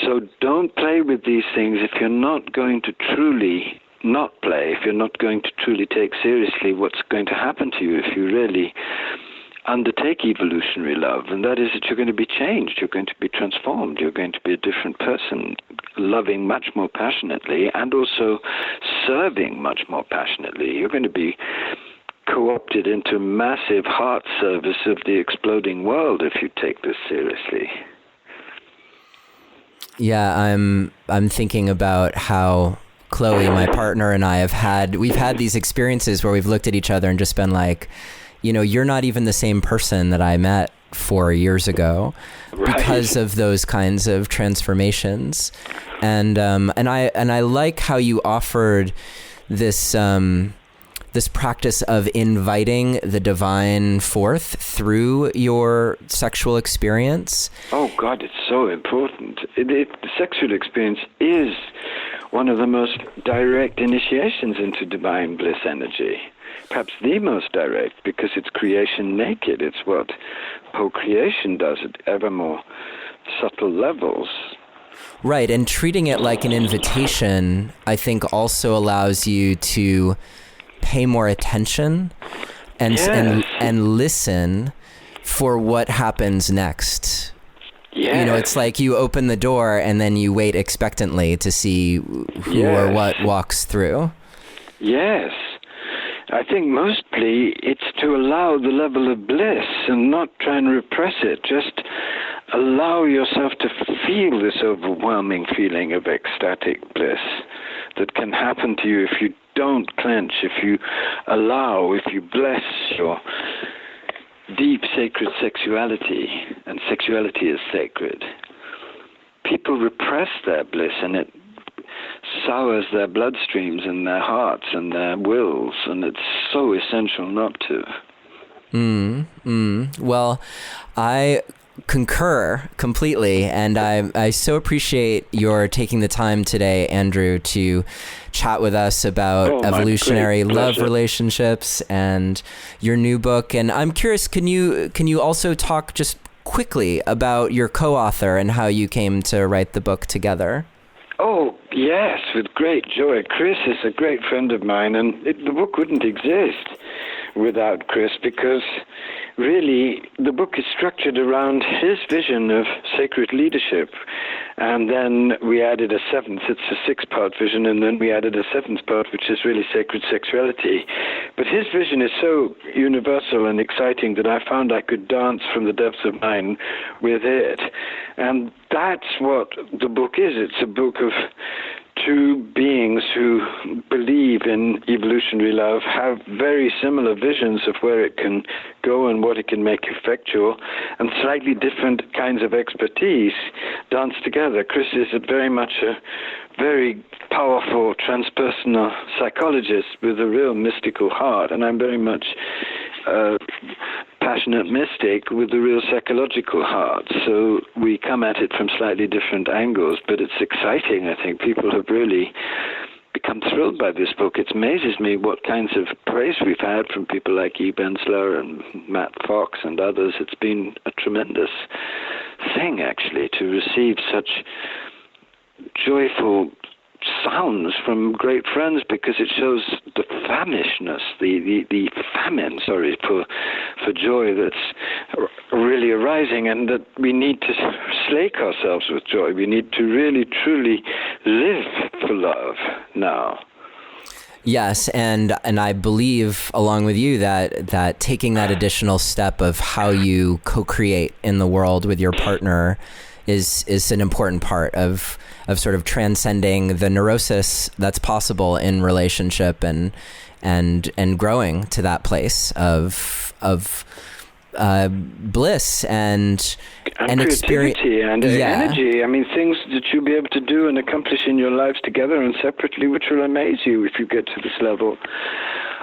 So don't play with these things if you're not going to truly not play, if you're not going to truly take seriously what's going to happen to you if you really undertake evolutionary love, and that is that you're going to be changed, you're going to be transformed, you're going to be a different person, loving much more passionately and also serving much more passionately. You're going to be co-opted into massive heart service of the exploding world if you take this seriously. Yeah, I'm thinking about how Chloe, my partner, and we've had these experiences where we've looked at each other and just been like, you're not even the same person that I met 4 years ago, right, because of those kinds of transformations. And I like how you offered this this practice of inviting the divine forth through your sexual experience. Oh God, it's so important. The sexual experience is one of the most direct initiations into divine bliss energy. Perhaps the most direct, because it's creation naked. It's what whole creation does at ever more subtle levels. Right, and treating it like an invitation, I think, also allows you to pay more attention and listen for what happens next. Yes. It's like you open the door and then you wait expectantly to see who or what walks through. Yes. I think mostly it's to allow the level of bliss and not try and repress it. Just allow yourself to feel this overwhelming feeling of ecstatic bliss that can happen to you if you don't clench, if you allow, if you bless your deep sacred sexuality, and sexuality is sacred. People repress their bliss, and it sours their bloodstreams and their hearts and their wills, and it's so essential not to. Well, I concur completely, and I so appreciate your taking the time today, Andrew, to chat with us about evolutionary love relationships and your new book. And I'm curious, can you also talk just quickly about your co-author and how you came to write the book together? Oh, yes, with great joy. Chris is a great friend of mine, and the book wouldn't exist without Chris, because really the book is structured around his vision of sacred leadership. And then we added a seventh. It's a 6-part vision, and then we added a 7th part, which is really sacred sexuality. But his vision is so universal and exciting that I found I could dance from the depths of mine with it. And that's what the book is. It's a book of two beings who believe in evolutionary love, have very similar visions of where it can go and what it can make effectual, and slightly different kinds of expertise dance together. Chris is very much a very powerful transpersonal psychologist with a real mystical heart, and I'm very much a passionate mystic with a real psychological heart. So we come at it from slightly different angles, but it's exciting. I think people have really become thrilled by this book. It amazes me what kinds of praise we've had from people like E. Bensler and Matt Fox and others. It's been a tremendous thing, actually, to receive such joyful sounds from great friends, because it shows the famishness, the famine, for joy that's really arising, and that we need to slake ourselves with joy. We need to really, truly live for love now. Yes, and I believe, along with you, that taking that additional step of how you co-create in the world with your partner is an important part of sort of transcending the neurosis that's possible in relationship and growing to that place of bliss and creativity and energy. I mean, things that you'll be able to do and accomplish in your lives together and separately, which will amaze you if you get to this level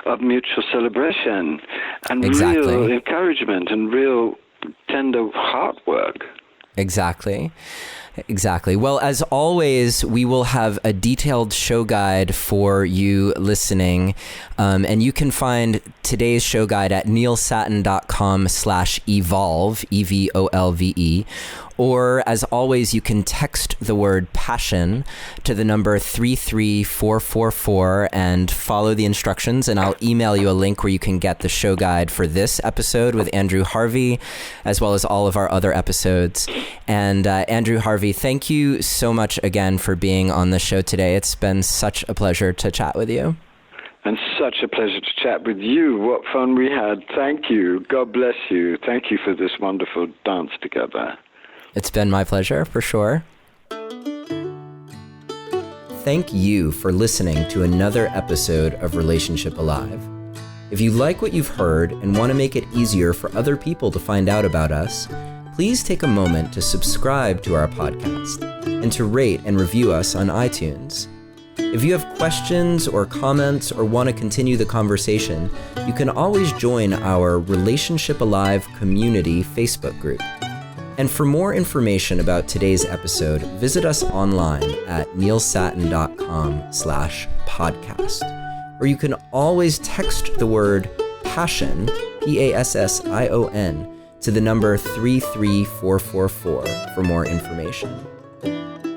of mutual celebration and real encouragement and real tender heart work. Exactly. Well, as always, we will have a detailed show guide for you listening. And you can find today's show guide at neilsattin.com/evolve, EVOLVE. Or, as always, you can text the word passion to the number 33444 and follow the instructions, and I'll email you a link where you can get the show guide for this episode with Andrew Harvey, as well as all of our other episodes. And Andrew Harvey, thank you so much again for being on the show today. It's been such a pleasure to chat with you. And such a pleasure to chat with you. What fun we had. Thank you. God bless you. Thank you for this wonderful dance together. It's been my pleasure, for sure. Thank you for listening to another episode of Relationship Alive. If you like what you've heard and want to make it easier for other people to find out about us, please take a moment to subscribe to our podcast and to rate and review us on iTunes. If you have questions or comments or want to continue the conversation, you can always join our Relationship Alive community Facebook group. And for more information about today's episode, visit us online at neilsattin.com/podcast. Or you can always text the word passion, PASSION, to the number 33444 for more information.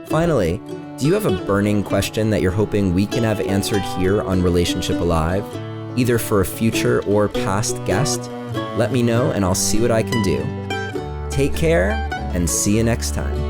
Finally, do you have a burning question that you're hoping we can have answered here on Relationship Alive, either for a future or past guest? Let me know and I'll see what I can do. Take care and see you next time.